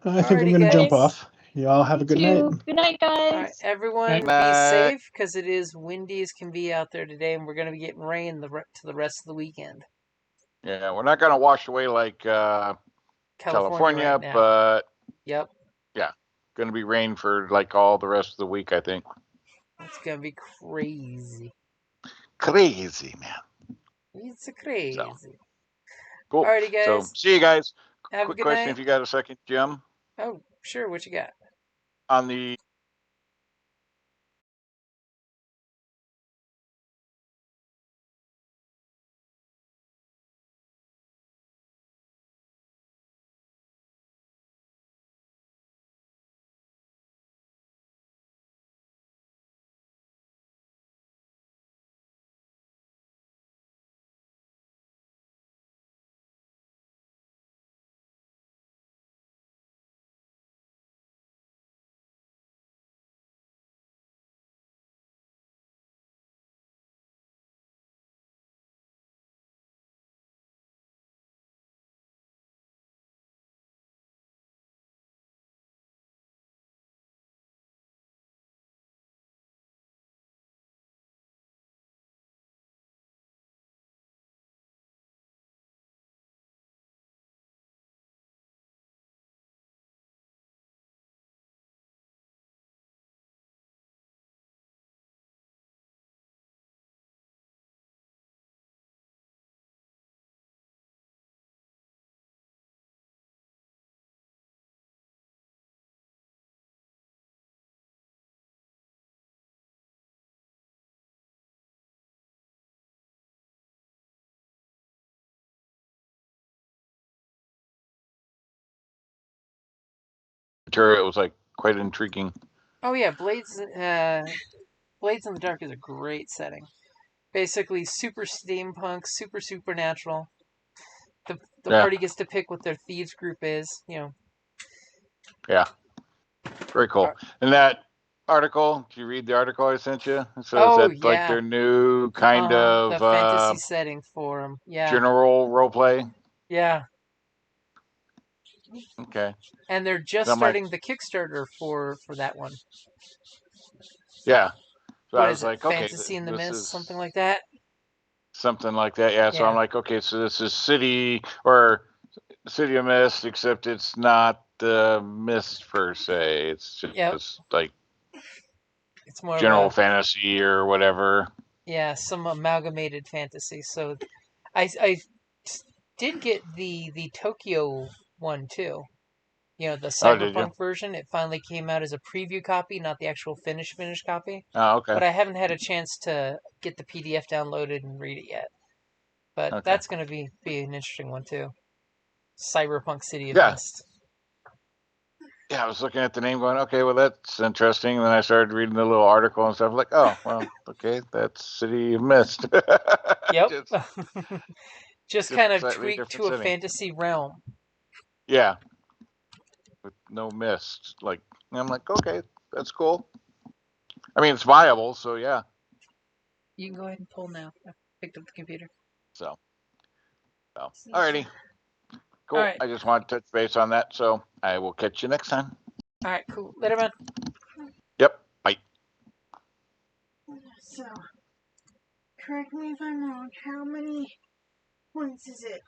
I think I'm Alrighty, going to jump guys. off. Y'all have a good night. Good night, guys. All right, everyone, Good be night. safe, because it is windy as can be out there today, and we're going to be getting rain to the rest of the weekend. Yeah, we're not going to wash away like California right now. but Yep, yeah, going to be rain for like all the rest of the week, I think. it's going to be crazy. Crazy, man. It's crazy. So, cool. Alrighty, guys. So, see you guys. Have Quick a good question night. if you got a second, Jim. Oh, sure. What you got? On the material. It was like quite intriguing. Oh yeah, Blades in the Dark is a great setting. Basically, super steampunk, super supernatural. The party gets to pick what their thieves group is. Yeah, very cool. And that article, did you read the article I sent you? So is that like their new kind of the fantasy setting for them? Yeah. General role play? Yeah. Okay. And they're just starting the Kickstarter for that one. Yeah. So What I is was it? like, okay, Fantasy in the this Mist, is something like that. something like that. Yeah. So I'm like, okay, so this is City of Mist, except it's not the Mist per se. It's just like it's more general fantasy or whatever. Yeah, some amalgamated fantasy. So I did get the Tokyo one too. The Cyberpunk version. It finally came out as a preview copy, not the actual finished copy. Oh, okay. But I haven't had a chance to get the PDF downloaded and read it yet. But that's going to be an interesting one too. Cyberpunk City of Mist. Yeah, I was looking at the name going, okay, well, that's interesting. And then I started reading the little article and stuff like, oh, well, okay, that's City of Mist. Yep. just kind of tweaked to a fantasy realm. Yeah. With no mist. I'm like, okay, that's cool. I mean, it's viable, so yeah. You can go ahead and pull now. I picked up the computer. So alrighty. Cool. All right. I just want to touch base on that, so I will catch you next time. All right, cool. Later, man. Yep. Bye. So, correct me if I'm wrong. How many points is it?